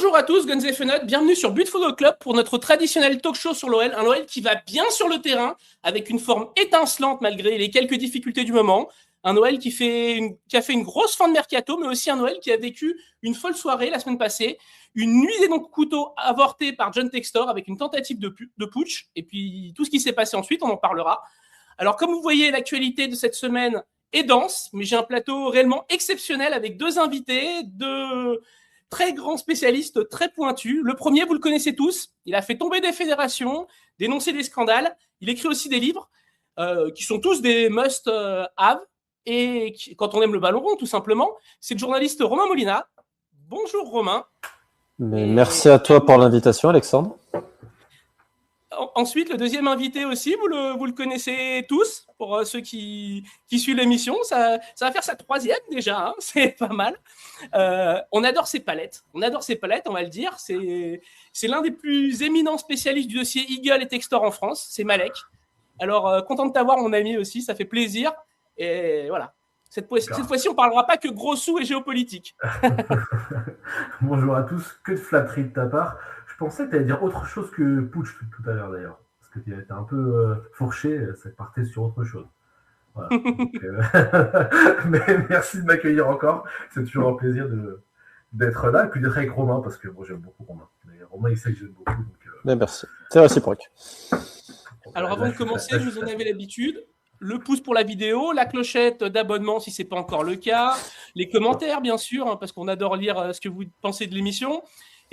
Bonjour à tous, Guns et Fenot, bienvenue sur But Football Club pour notre traditionnel talk show sur l'OL, un OL qui va bien sur le terrain, avec une forme étincelante malgré les quelques difficultés du moment, un OL qui a fait une grosse fin de mercato, mais aussi un OL qui a vécu une folle soirée la semaine passée, une nuit des noms de couteau avortée par John Textor avec une tentative de putsch, et puis tout ce qui s'est passé ensuite, on en parlera. Alors comme vous voyez, l'actualité de cette semaine est dense, mais j'ai un plateau réellement exceptionnel avec deux invités, deux très grands spécialistes, très pointus. Le premier, vous le connaissez tous, il a fait tomber des fédérations, dénoncer des scandales, il écrit aussi des livres qui sont tous des must-have, et quand on aime le ballon rond, tout simplement, c'est le journaliste Romain Molina. Bonjour Romain. Merci à toi pour l'invitation, Alexandre. Ensuite, le deuxième invité aussi, vous le connaissez tous, pour ceux qui suivent l'émission. Ça va faire sa troisième déjà, hein, c'est pas mal. On adore ses palettes, on va le dire. C'est l'un des plus éminents spécialistes du dossier Eagle et Textor en France, c'est Malek. Alors, content de t'avoir, mon ami aussi, ça fait plaisir. Et voilà, cette fois-ci, on ne parlera pas que gros sous et géopolitique. Bonjour à tous, que de flatterie de ta part. Je pensais que tu allais dire autre chose que putsch tout à l'heure d'ailleurs, parce que tu étais un peu fourché, ça partait sur autre chose. Voilà. Donc, mais merci de m'accueillir encore, c'est toujours un plaisir d'être là et puis d'être avec Romain, parce que moi j'aime beaucoup Romain. Mais Romain il sait que j'aime beaucoup. Donc, merci, c'est réciproque. Alors avant de commencer, vous en avez l'habitude. Le pouce pour la vidéo, la clochette d'abonnement si ce n'est pas encore le cas, les commentaires bien sûr, hein, parce qu'on adore lire ce que vous pensez de l'émission.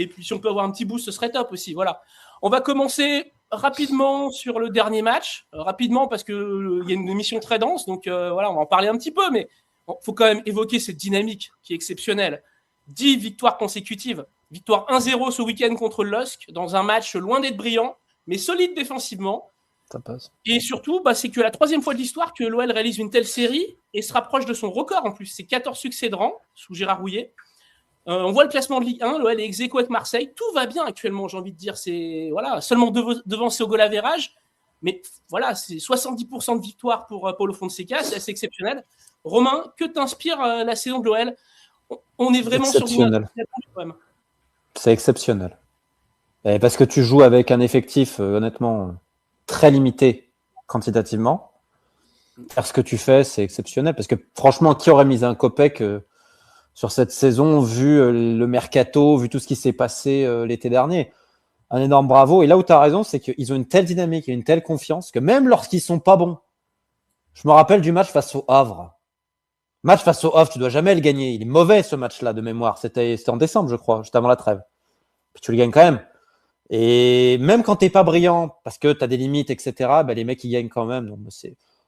Et puis si on peut avoir un petit boost, ce serait top aussi. Voilà. On va commencer rapidement sur le dernier match. Rapidement parce qu'il y a une émission très dense, donc voilà, on va en parler un petit peu, mais il faut quand même évoquer cette dynamique qui est exceptionnelle. 10 victoires consécutives. Victoire 1-0 ce week-end contre le LOSC, dans un match loin d'être brillant, mais solide défensivement. Ça passe. Et surtout, c'est que la troisième fois de l'histoire que l'OL réalise une telle série et se rapproche de son record en plus. C'est 14 succès de rang sous Gérard Rouillet. On voit le classement de Ligue 1, l'OL est ex-aequo avec Marseille. Tout va bien actuellement, j'ai envie de dire. C'est voilà, seulement devancé au goal average. Mais voilà, c'est 70% de victoire pour Paulo Fonseca, c'est assez exceptionnel. Romain, que t'inspire la saison de l'OL ? On est vraiment sur une... C'est exceptionnel. Et parce que tu joues avec un effectif, honnêtement, très limité quantitativement. Faire ce que tu fais, c'est exceptionnel. Parce que franchement, qui aurait mis un copec sur cette saison, vu le mercato, vu tout ce qui s'est passé l'été dernier? Un énorme bravo. Et là où tu as raison, c'est qu'ils ont une telle dynamique et une telle confiance que même lorsqu'ils sont pas bons, je me rappelle du match face au Havre. Match face au Havre, tu dois jamais le gagner. Il est mauvais ce match-là de mémoire. C'était en décembre, je crois, juste avant la trêve. Puis tu le gagnes quand même. Et même quand t'es pas brillant, parce que tu as des limites, etc., les mecs, ils gagnent quand même. Donc,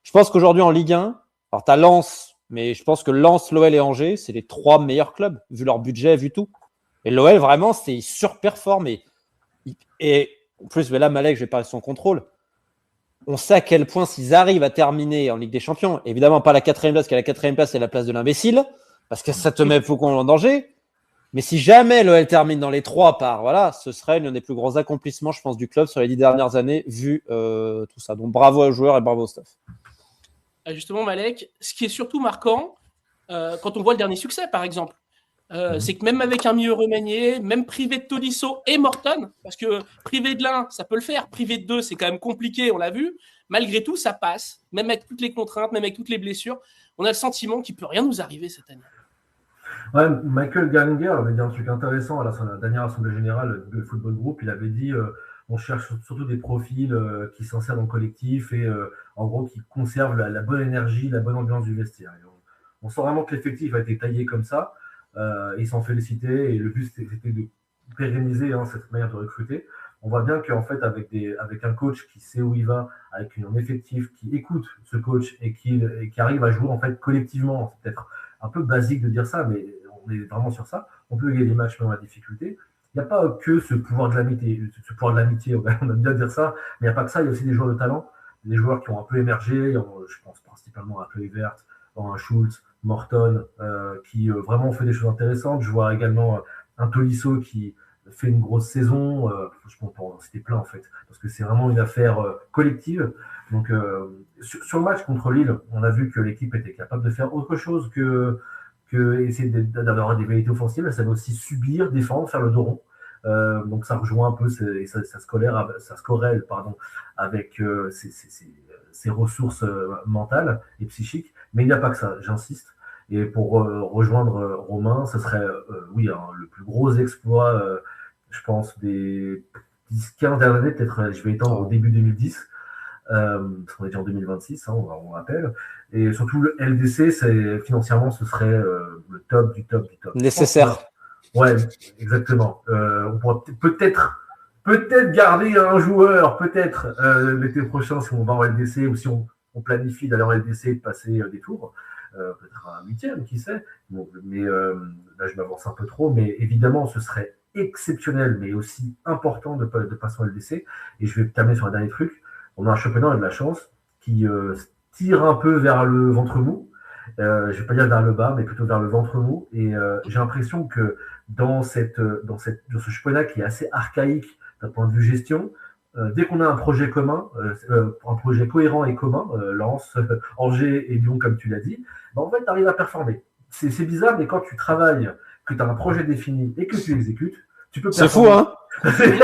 je pense qu'aujourd'hui, en Ligue 1, alors tu as Lens, mais je pense que Lens, l'OL et Angers, c'est les trois meilleurs clubs, vu leur budget, vu tout. Et l'OL, vraiment, c'est surperforme. Et en plus, là, Malek, je vais parler de son contrôle. On sait à quel point s'ils arrivent à terminer en Ligue des Champions, évidemment pas la 4e place, parce que la 4e place, c'est la place de l'imbécile, parce que ça te met beaucoup en danger. Mais si jamais l'OL termine dans les 3 par, ce serait l'un des plus grands accomplissements, je pense, du club sur les 10 dernières années, vu tout ça. Donc bravo aux joueurs et bravo au staff. Justement, Malek, ce qui est surtout marquant, quand on voit le dernier succès, par exemple, c'est que même avec un milieu remanié, même privé de Tolisso et Morton, parce que privé de l'un, ça peut le faire, privé de deux, c'est quand même compliqué, on l'a vu, malgré tout, ça passe, même avec toutes les contraintes, même avec toutes les blessures, on a le sentiment qu'il ne peut rien nous arriver cette année. Ouais, Michael Gallagher avait dit un truc intéressant à la dernière assemblée générale de Football Group. Il avait dit on cherche surtout des profils qui s'insèrent dans le collectif et en gros qui conservent la bonne énergie, la bonne ambiance du vestiaire. On sent vraiment que l'effectif a été taillé comme ça. Ils s'en félicitaient et le but c'était de pérenniser cette manière de recruter. On voit bien qu'en fait avec un coach qui sait où il va, avec un effectif qui écoute ce coach et qui arrive à jouer en fait collectivement, c'est peut-être un peu basique de dire ça, mais on est vraiment sur ça. On peut gagner des matchs même à difficulté. Il n'y a pas que ce pouvoir de l'amitié, on aime bien dire ça, mais il n'y a pas que ça, il y a aussi des joueurs de talent, des joueurs qui ont un peu émergé, je pense principalement à Kluivert, à Schultz, Morton, qui vraiment fait des choses intéressantes. Je vois également un Tolisso qui fait une grosse saison, franchement, c'était plein en fait, parce que c'est vraiment une affaire collective. Donc, sur le match contre Lille, on a vu que l'équipe était capable de faire autre chose que essayer d'avoir des vérités offensives. Elle savait aussi subir, défendre, faire le dos rond. Donc ça rejoint un peu, ça se corrèle avec ses ressources mentales et psychiques. Mais il n'y a pas que ça, j'insiste. Et pour rejoindre Romain, ce serait, oui, le plus gros exploit, je pense, des 10-15 dernières années. Peut-être je vais étendre au début 2010, parce qu'on est déjà en 2026, on rappelle. Et surtout, le LDC, financièrement, ce serait le top du top du top. Nécessaire. Ouais, exactement. On pourra peut-être garder un joueur, peut-être l'été prochain si on va en LDC ou si on planifie d'aller en LDC et de passer des tours. Peut-être un 8e, qui sait. Bon, mais là, je m'avance un peu trop. Mais évidemment, ce serait exceptionnel, mais aussi important de passer en LDC. Et je vais terminer sur un dernier truc. On a un championnat, on a de la chance, qui tire un peu vers le ventre mou. Je ne vais pas dire vers le bas, mais plutôt vers le ventre mou. Et j'ai l'impression que dans ce championnat qui est assez archaïque d'un point de vue gestion, dès qu'on a un projet commun, un projet cohérent et commun, Lens, Angers et Lyon, comme tu l'as dit, en fait, tu arrives à performer. C'est bizarre, mais quand tu travailles, que tu as un projet défini et que tu exécutes, tu peux performer. C'est fou, hein. C'est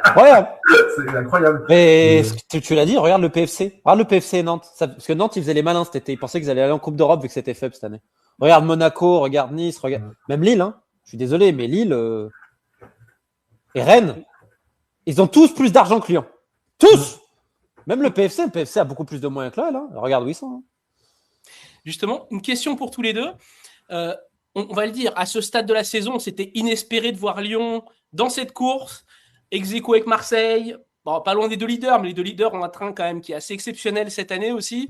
incroyable. C'est incroyable. Mais tu l'as dit, regarde le PFC. Regarde le PFC et Nantes. Parce que Nantes, ils faisaient les malins cet été. Ils pensaient qu'ils allaient aller en Coupe d'Europe vu que c'était faible cette année. Regarde Monaco, regarde Nice, même Lille. Hein. Je suis désolé, mais Lille et Rennes, ils ont tous plus d'argent que Lyon. Tous. Même le PFC a beaucoup plus de moyens que l'OL. Hein. Regarde où ils sont. Hein. Justement, une question pour tous les deux. On va le dire, à ce stade de la saison, c'était inespéré de voir Lyon dans cette course, ex-aequo avec Marseille, bon, pas loin des deux leaders, mais les deux leaders ont un train quand même qui est assez exceptionnel cette année aussi.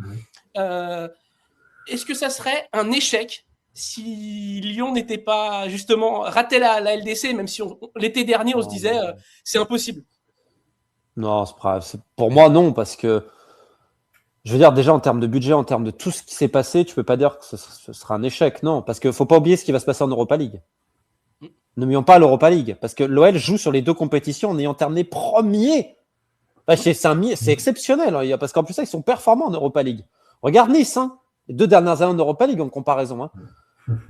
Est-ce que ça serait un échec si Lyon n'était pas justement raté la LDC, même si l'été dernier on se disait c'est impossible? Non, pour moi non, parce que je veux dire, déjà, en termes de budget, en termes de tout ce qui s'est passé, tu peux pas dire que ce sera un échec, non. Parce qu'il faut pas oublier ce qui va se passer en Europa League. N'oublions pas l'Europa League. Parce que l'OL joue sur les deux compétitions en ayant terminé premier. C'est exceptionnel. Hein, parce qu'en plus, ils sont performants en Europa League. Regarde Nice, hein, les 2 dernières années en Europa League en comparaison. Hein.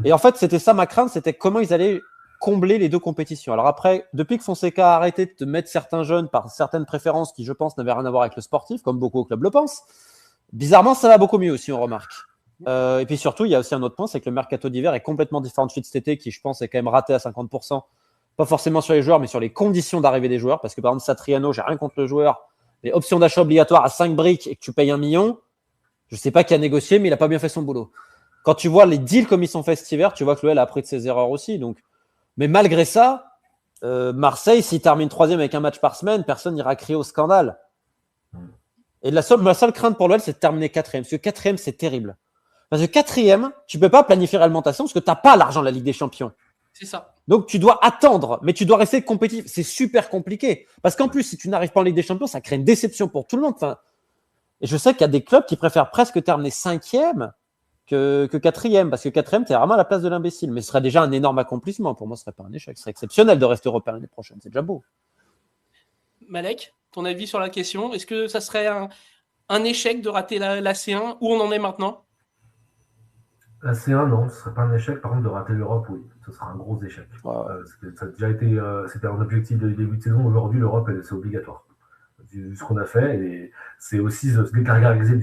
Et en fait, c'était ça ma crainte, c'était comment ils allaient combler les deux compétitions. Alors après, depuis que Fonseca a arrêté de mettre certains jeunes par certaines préférences qui, je pense, n'avaient rien à voir avec le sportif, comme beaucoup au club le pensent, bizarrement, ça va beaucoup mieux aussi, on remarque. Et puis surtout, il y a aussi un autre point, c'est que le mercato d'hiver est complètement différent de celui de cet été, qui, je pense, est quand même raté à 50%. Pas forcément sur les joueurs, mais sur les conditions d'arrivée des joueurs. Parce que par exemple, Satriano, j'ai rien contre le joueur, mais option d'achat obligatoire à 5 briques et que tu payes 1 million, je sais pas qui a négocié, mais il a pas bien fait son boulot. Quand tu vois les deals comme ils sont faits cet hiver, tu vois que l'OL a appris de ses erreurs aussi. Donc, mais malgré ça, Marseille, s'il termine 3e avec un match par semaine, personne n'ira crier au scandale. Et ma seule crainte pour l'OL, c'est de terminer 4e. Parce que 4e, c'est terrible. Parce que 4e, tu peux pas planifier l'alimentation parce que tu n'as pas l'argent de la Ligue des Champions. C'est ça. Donc, tu dois attendre, mais tu dois rester compétitif. C'est super compliqué. Parce qu'en plus, si tu n'arrives pas en Ligue des Champions, ça crée une déception pour tout le monde. Enfin, et je sais qu'il y a des clubs qui préfèrent presque terminer 5e que 4e. Parce que 4e, tu es vraiment à la place de l'imbécile. Mais ce serait déjà un énorme accomplissement. Pour moi, ce serait pas un échec. Ce serait exceptionnel de rester européen l'année prochaine. C'est déjà beau. Malek, ton avis sur la question? Est-ce que ça serait un échec de rater la C1? Où on en est maintenant? La C1, non, ce ne serait pas un échec. Par contre, de rater l'Europe, oui, ce sera un gros échec. Ça a déjà été, c'était un objectif de début de saison. Aujourd'hui, l'Europe, c'est obligatoire. Vu ce qu'on a fait, et c'est aussi ce décaractérisé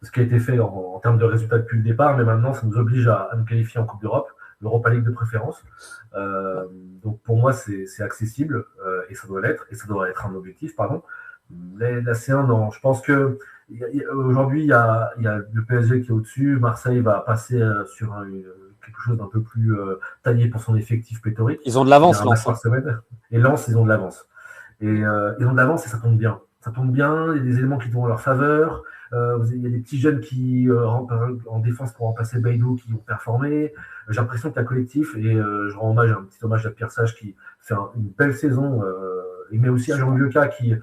ce qui a été fait en termes de résultats depuis le départ, mais maintenant, ça nous oblige à nous qualifier en Coupe d'Europe, l'Europa League de préférence. Donc, pour moi, c'est accessible, et ça doit l'être, et ça doit être un objectif, pardon. Mais la C1, non. Je pense que aujourd'hui, il y a le PSG qui est au-dessus. Marseille va passer sur quelque chose d'un peu plus taillé pour son effectif pléthorique. Ils ont de l'avance, Lens. Et Lens, ils ont de l'avance. Et ils ont de l'avance et ça tombe bien. Ça tombe bien, il y a des éléments qui vont en leur faveur. Il y a des petits jeunes qui, en défense pour remplacer Baïdou, qui ont performé. J'ai l'impression que la collectif, et je rends un petit hommage à Pierre Sage qui fait une belle saison, mais aussi à Jean Lucas qui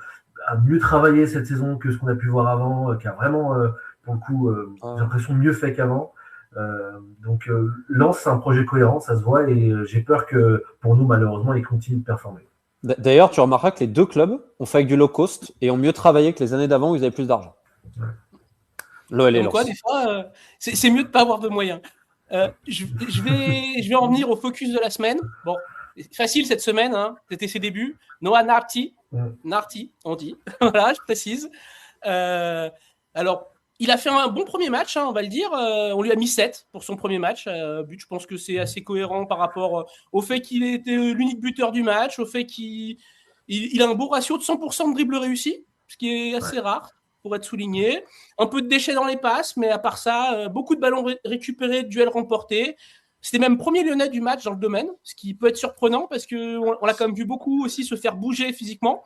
a mieux travaillé cette saison que ce qu'on a pu voir avant, qui a vraiment, pour le coup, j'ai l'impression mieux fait qu'avant. Donc, Lens, c'est un projet cohérent, ça se voit, et j'ai peur que pour nous, malheureusement, il continue de performer. D'ailleurs, tu remarqueras que les deux clubs ont fait avec du low cost et ont mieux travaillé que les années d'avant où ils avaient plus d'argent. Ouais. L'OL et Lens. Quoi, des fois, c'est mieux de ne pas avoir de moyens. Je vais en venir au focus de la semaine. Bon, facile cette semaine, hein. C'était ses débuts. Noah Narti, on dit. Voilà, je précise. Alors, il a fait un bon premier match, hein, on va le dire. On lui a mis 7 pour son premier match. But, je pense que c'est assez cohérent par rapport au fait qu'il était l'unique buteur du match, au fait qu'il a un beau ratio de 100% de dribble réussi, ce qui est assez rare pour être souligné. Un peu de déchets dans les passes, mais à part ça, beaucoup de ballons récupérés, de duels remportés. C'était même premier lyonnais du match dans le domaine, ce qui peut être surprenant parce qu'on l'a quand même vu beaucoup aussi se faire bouger physiquement.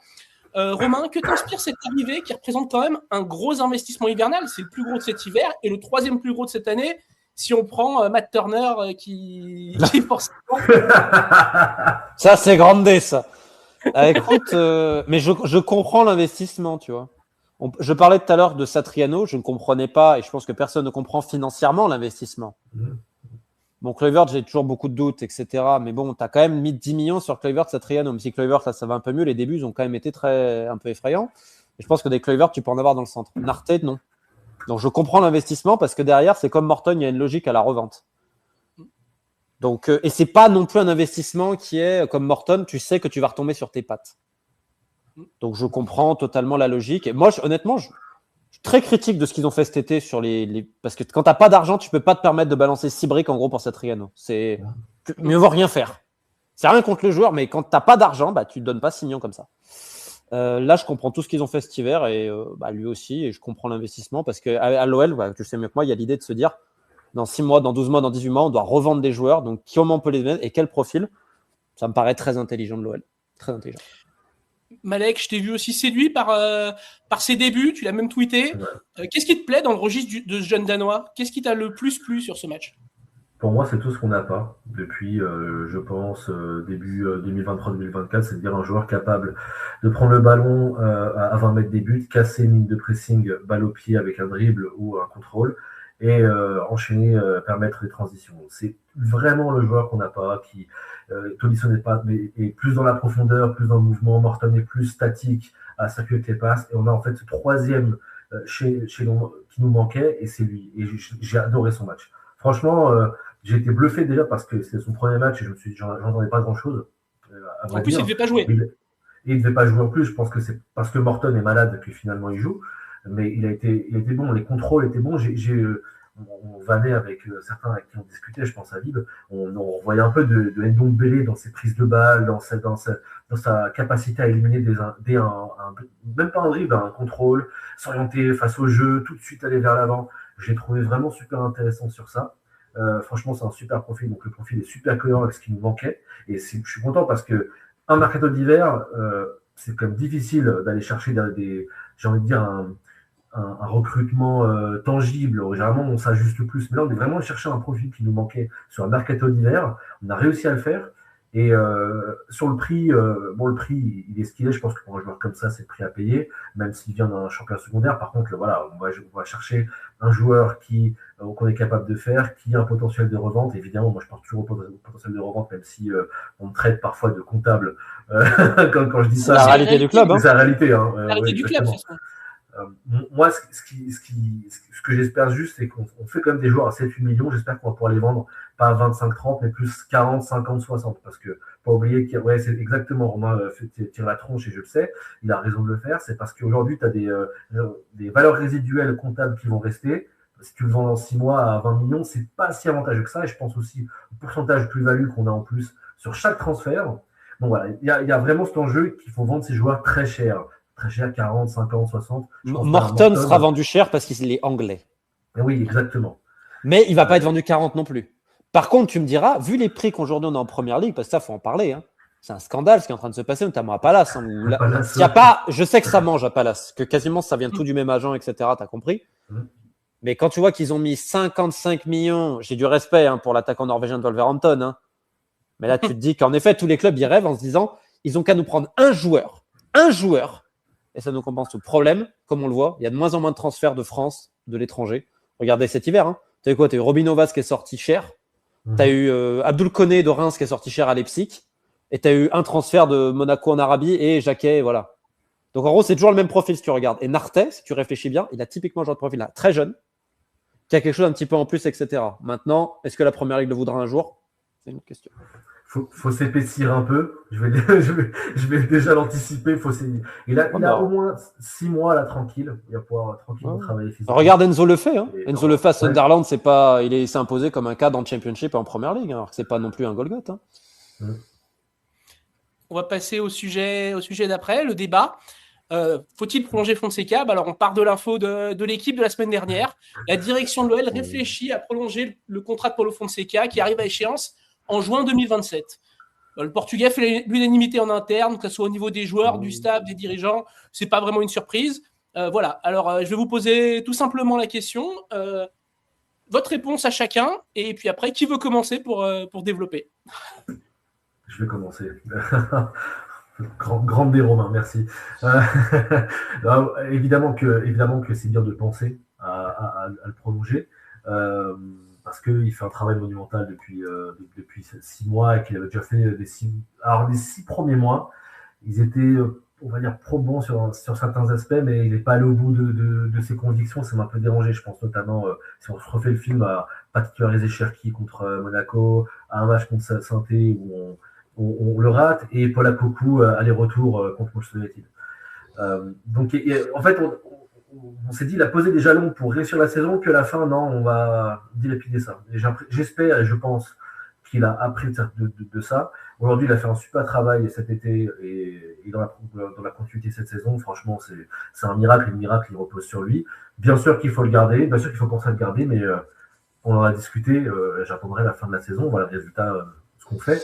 Romain, que t'inspire cette arrivée qui représente quand même un gros investissement hivernal? C'est le plus gros de cet hiver et le troisième plus gros de cette année si on prend Matt Turner qui forcément... Ça, c'est grande ça. Écoute, mais je comprends l'investissement, tu vois. Je parlais tout à l'heure de Satriano, je ne comprenais pas, et je pense que personne ne comprend financièrement l'investissement. Bon, Kluivert, j'ai toujours beaucoup de doutes, etc. Mais bon, tu as quand même mis 10 millions sur Kluivert, Satriano. Même si Kluivert, là, ça va un peu mieux, les débuts, ils ont quand même été un peu effrayants. Et je pense que des Kluivert, tu peux en avoir dans le centre. Narté, non. Donc, je comprends l'investissement parce que derrière, c'est comme Morton, il y a une logique à la revente. Donc, et c'est pas non plus un investissement qui est comme Morton, tu sais que tu vas retomber sur tes pattes. Donc, je comprends totalement la logique. Et moi, honnêtement, je suis très critique de ce qu'ils ont fait cet été sur parce que quand tu n'as pas d'argent, tu peux pas te permettre de balancer 6 briques en gros pour Satriano. C'est mieux vaut rien faire. C'est rien contre le joueur, mais quand tu n'as pas d'argent, bah, tu ne donnes pas 6 millions comme ça. Là, je comprends tout ce qu'ils ont fait cet hiver et lui aussi, et je comprends l'investissement parce qu'à l'OL, tu sais mieux que moi, il y a l'idée de se dire dans 6 mois, dans 12 mois, dans 18 mois, on doit revendre des joueurs. Donc, comment on peut les mettre et quel profil? Ça me paraît très intelligent de l'OL. Très intelligent. Malek, je t'ai vu aussi séduit par ses débuts, tu l'as même tweeté. Qu'est-ce qui te plaît dans le registre de ce jeune Danois? Qu'est-ce qui t'a le plus plu sur ce match? Pour moi, c'est tout ce qu'on n'a pas depuis, je pense, début 2023-2024, c'est-à-dire un joueur capable de prendre le ballon à 20 mètres des buts, casser une ligne de pressing, balle au pied avec un dribble ou un contrôle, et enchaîner, permettre des transitions. C'est vraiment le joueur qu'on n'a pas, qui Tolisso n'est pas, mais est plus dans la profondeur, plus dans le mouvement, Morton est plus statique à circuler les passes, et on a en fait ce troisième qui nous manquait, et c'est lui. Et j'ai adoré son match. Franchement, j'ai été bluffé déjà parce que c'était son premier match et je me suis dit, j'entendais pas grand-chose. En plus, il ne devait pas jouer. Il ne devait pas jouer en plus. Je pense que c'est parce que Morton est malade que finalement il joue. Mais il a été bon. Les contrôles étaient bons. On vannait avec certains avec qui on discutait, je pense à Lib. On voyait un peu de Ndombele dans ses prises de balles, dans sa capacité à éliminer même pas un dribble, un contrôle, s'orienter face au jeu, tout de suite aller vers l'avant. J'ai trouvé vraiment super intéressant sur ça. Franchement, c'est un super profil. Donc, le profil est super cohérent avec ce qui nous manquait. Et je suis content parce que un mercato d'hiver, c'est quand même difficile d'aller chercher j'ai envie de dire, un recrutement tangible. Généralement, on s'ajuste plus. Mais là, on est vraiment allé chercher un profil qui nous manquait sur un mercato d'hiver. On a réussi à le faire. Et sur le prix, le prix, il est ce qu'il est. Je pense que pour un joueur comme ça, c'est le prix à payer, même s'il vient d'un championnat secondaire. Par contre, voilà, on va chercher un joueur qu'on est capable de faire, qui a un potentiel de revente. Évidemment, moi, je pense toujours au potentiel de revente, même si on me traite parfois de comptable quand je dis ça. C'est la réalité du club. C'est la réalité. La réalité du club, c'est ça. Moi, ce que j'espère juste, c'est qu'on fait quand même des joueurs à 7-8 millions. J'espère qu'on va pouvoir les vendre pas à 25-30, mais plus 40, 50, 60. Parce que, pas oublier c'est exactement, Romain tire la tronche et je le sais, il a raison de le faire. C'est parce qu'aujourd'hui, tu as des valeurs résiduelles comptables qui vont rester. Si tu le vends dans 6 mois à 20 millions, c'est pas si avantageux que ça. Et je pense aussi au pourcentage de plus-value qu'on a en plus sur chaque transfert. Donc voilà, il y a vraiment cet enjeu qu'il faut vendre ces joueurs très chers. Très cher, 40, 50, 60. Morton sera vendu cher parce qu'il est anglais. Oui, exactement. Mais il ne va pas être vendu 40 non plus. Par contre, tu me diras, vu les prix qu'aujourd'hui on a en Première Ligue, parce que ça, il faut en parler, hein, c'est un scandale ce qui est en train de se passer, notamment à Palace. Je sais que ça mange à Palace, que quasiment ça vient tout du même agent, etc. Tu as compris. Mais quand tu vois qu'ils ont mis 55 millions, j'ai du respect pour l'attaquant norvégien de Wolverhampton, hein, mais là, tu te dis qu'en effet, tous les clubs, ils rêvent en se disant, ils ont qu'à nous prendre un joueur, et ça nous compense le problème, comme on le voit. Il y a de moins en moins de transferts de France, de l'étranger. Regardez cet hiver. Hein. Tu as eu quoi? Tu as eu Robin Novas qui est sorti cher. Tu as eu Abdul Koné de Reims qui est sorti cher à Leipzig. Et tu as eu un transfert de Monaco en Arabie et Jacquet, voilà. Donc en gros, c'est toujours le même profil si tu regardes. Et Nartet, si tu réfléchis bien, il a typiquement ce genre de profil là, très jeune, qui a quelque chose un petit peu en plus, etc. Maintenant, est-ce que la Première Ligue le voudra un jour? C'est une autre question. faut s'épaissir un peu. Je vais déjà l'anticiper. Il a au moins 6 mois là tranquille. Il va pouvoir tranquillement travailler physiquement. Regarde Enzo le fait. Enzo le fait à Sunderland, il s'est imposé comme un cas dans le Championship et en Premier League. Alors que c'est pas non plus un Golgoth. On va passer au sujet d'après, le débat. Faut-il prolonger Fonseca? Alors, on part de l'info de l'équipe de la semaine dernière. La direction de l'OL réfléchit à prolonger le contrat de Paulo Fonseca qui arrive à échéance en juin 2027. Le Portugais fait l'unanimité en interne, que ce soit au niveau des joueurs, du staff, des dirigeants. C'est pas vraiment une surprise. Voilà. Alors, je vais vous poser tout simplement la question. Votre réponse à chacun. Et puis après, qui veut commencer pour développer? Je vais commencer. Grande des Romains, merci. Évidemment que c'est bien de penser à le prolonger, parce qu'il fait un travail monumental depuis 6 mois et qu'il avait déjà fait les 6 premiers mois, ils étaient, on va dire, probants sur certains aspects, mais il n'est pas allé au bout de ses convictions. Ça m'a un peu dérangé, je pense notamment, si on se refait le film, à pas titulariser Cherki contre Monaco, à un match contre Saint-Étienne où on le rate, et Paul Akoku aller-retour contre Manchester United. Donc, en fait, on s'est dit, il a posé des jalons pour réussir la saison, puis à la fin, non, on va dilapider ça. Et j'espère et je pense qu'il a appris de ça. Aujourd'hui, il a fait un super travail cet été et dans la continuité de cette saison. Franchement, c'est un miracle, et le miracle, il repose sur lui. Bien sûr qu'il faut le garder, bien sûr qu'il faut penser à le garder, mais on en a discuté. J'attendrai la fin de la saison, voilà le résultat, ce qu'on fait.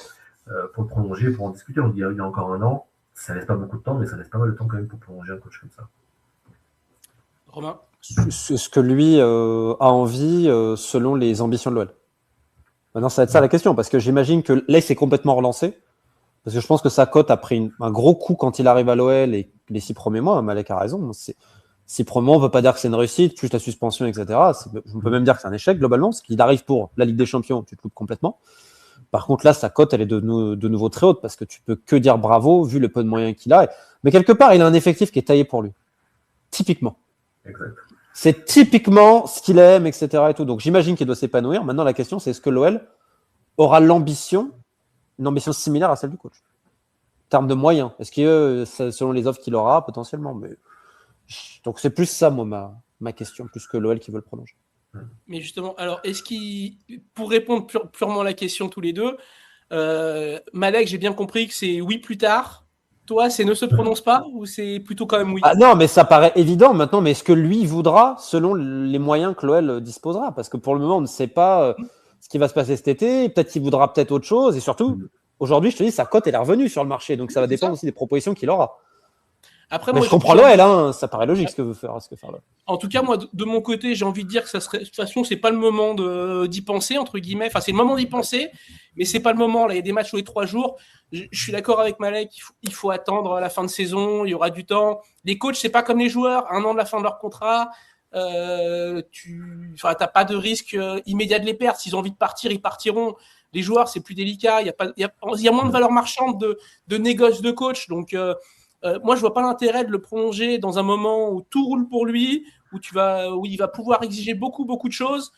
Pour le prolonger, pour en discuter. On dit il y a encore un an, ça laisse pas beaucoup de temps, mais ça laisse pas mal de temps quand même pour prolonger un coach comme ça. Romain? Ce que lui a envie selon les ambitions de l'OL. Maintenant, ça va être ça la question, parce que j'imagine que là, il s'est complètement relancé, parce que je pense que sa cote a pris un gros coup quand il arrive à l'OL et les 6 premiers mois. Malek a raison. 6 premiers mois, on ne peut pas dire que c'est une réussite, plus la suspension, etc. On peut même dire que c'est un échec globalement, parce qu'il arrive pour la Ligue des Champions, tu te loupes complètement. Par contre, là, sa cote, elle est de nouveau très haute parce que tu peux que dire bravo vu le peu de moyens qu'il a. Mais quelque part, il a un effectif qui est taillé pour lui. Typiquement. Exact. C'est typiquement ce qu'il aime, etc. Et tout. Donc, j'imagine qu'il doit s'épanouir. Maintenant, la question, c'est est-ce que l'OL aura une ambition similaire à celle du coach en termes de moyens? Est-ce que, selon les offres qu'il aura, potentiellement, donc, c'est plus ça, moi, ma question, plus que l'OL qui veut le prolonger. Mais justement, alors, pour répondre purement à la question tous les deux, Malek, j'ai bien compris que c'est oui plus tard. Toi, c'est ne se prononce pas ou c'est plutôt quand même oui? Ah non, mais ça paraît évident maintenant, mais est-ce que lui voudra selon les moyens que l'OL disposera? Parce que pour le moment, on ne sait pas ce qui va se passer cet été. Peut-être qu'il voudra peut-être autre chose. Et surtout, aujourd'hui, je te dis, sa cote, elle est revenue sur le marché. Donc, ça va dépendre aussi des propositions qu'il aura. Après, mais moi, je comprends l'OL, ça paraît logique ce que veut faire l'OL. En tout cas, moi, de mon côté, j'ai envie de dire que ça serait, de toute façon, c'est pas le moment d'y penser, entre guillemets. Enfin, c'est le moment d'y penser, mais c'est pas le moment. Là, il y a des matchs tous les 3 jours. Je suis d'accord avec Malek, il faut attendre la fin de saison, il y aura du temps. Les coachs, c'est pas comme les joueurs, 1 an de la fin de leur contrat. T'as pas de risque immédiat de les perdre. S'ils ont envie de partir, ils partiront. Les joueurs, c'est plus délicat. Il y a moins de valeur marchande de négoce de coach. Donc, moi, je vois pas l'intérêt de le prolonger dans un moment où tout roule pour lui, où il va pouvoir exiger beaucoup de choses.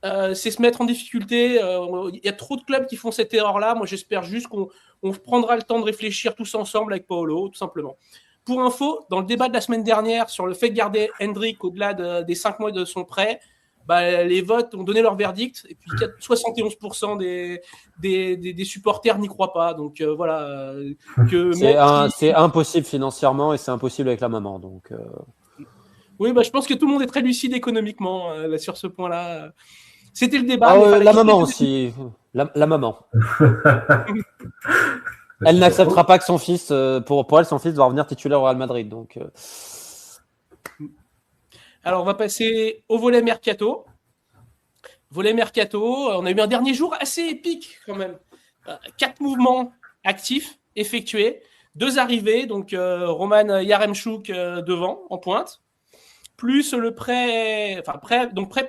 C'est se mettre en difficulté. Il y a trop de clubs qui font cette erreur-là. Moi, j'espère juste qu'on prendra le temps de réfléchir tous ensemble avec Paolo, tout simplement. Pour info, dans le débat de la semaine dernière sur le fait de garder Hendrick au-delà des 5 mois de son prêt, les votes ont donné leur verdict et puis 71% des supporters n'y croient pas. Donc voilà. C'est impossible financièrement et c'est impossible avec la maman. Donc, oui, je pense que tout le monde est très lucide économiquement sur ce point-là. C'était le débat. La maman aussi. La maman. Elle n'acceptera pas que son fils, pour elle, son fils doit revenir titulaire au Real Madrid. Donc, Alors, on va passer au volet mercato. Volet mercato, on a eu un dernier jour assez épique quand même. 4 mouvements actifs effectués, 2 arrivées, donc Roman Yaremchuk devant, en pointe, plus le prêt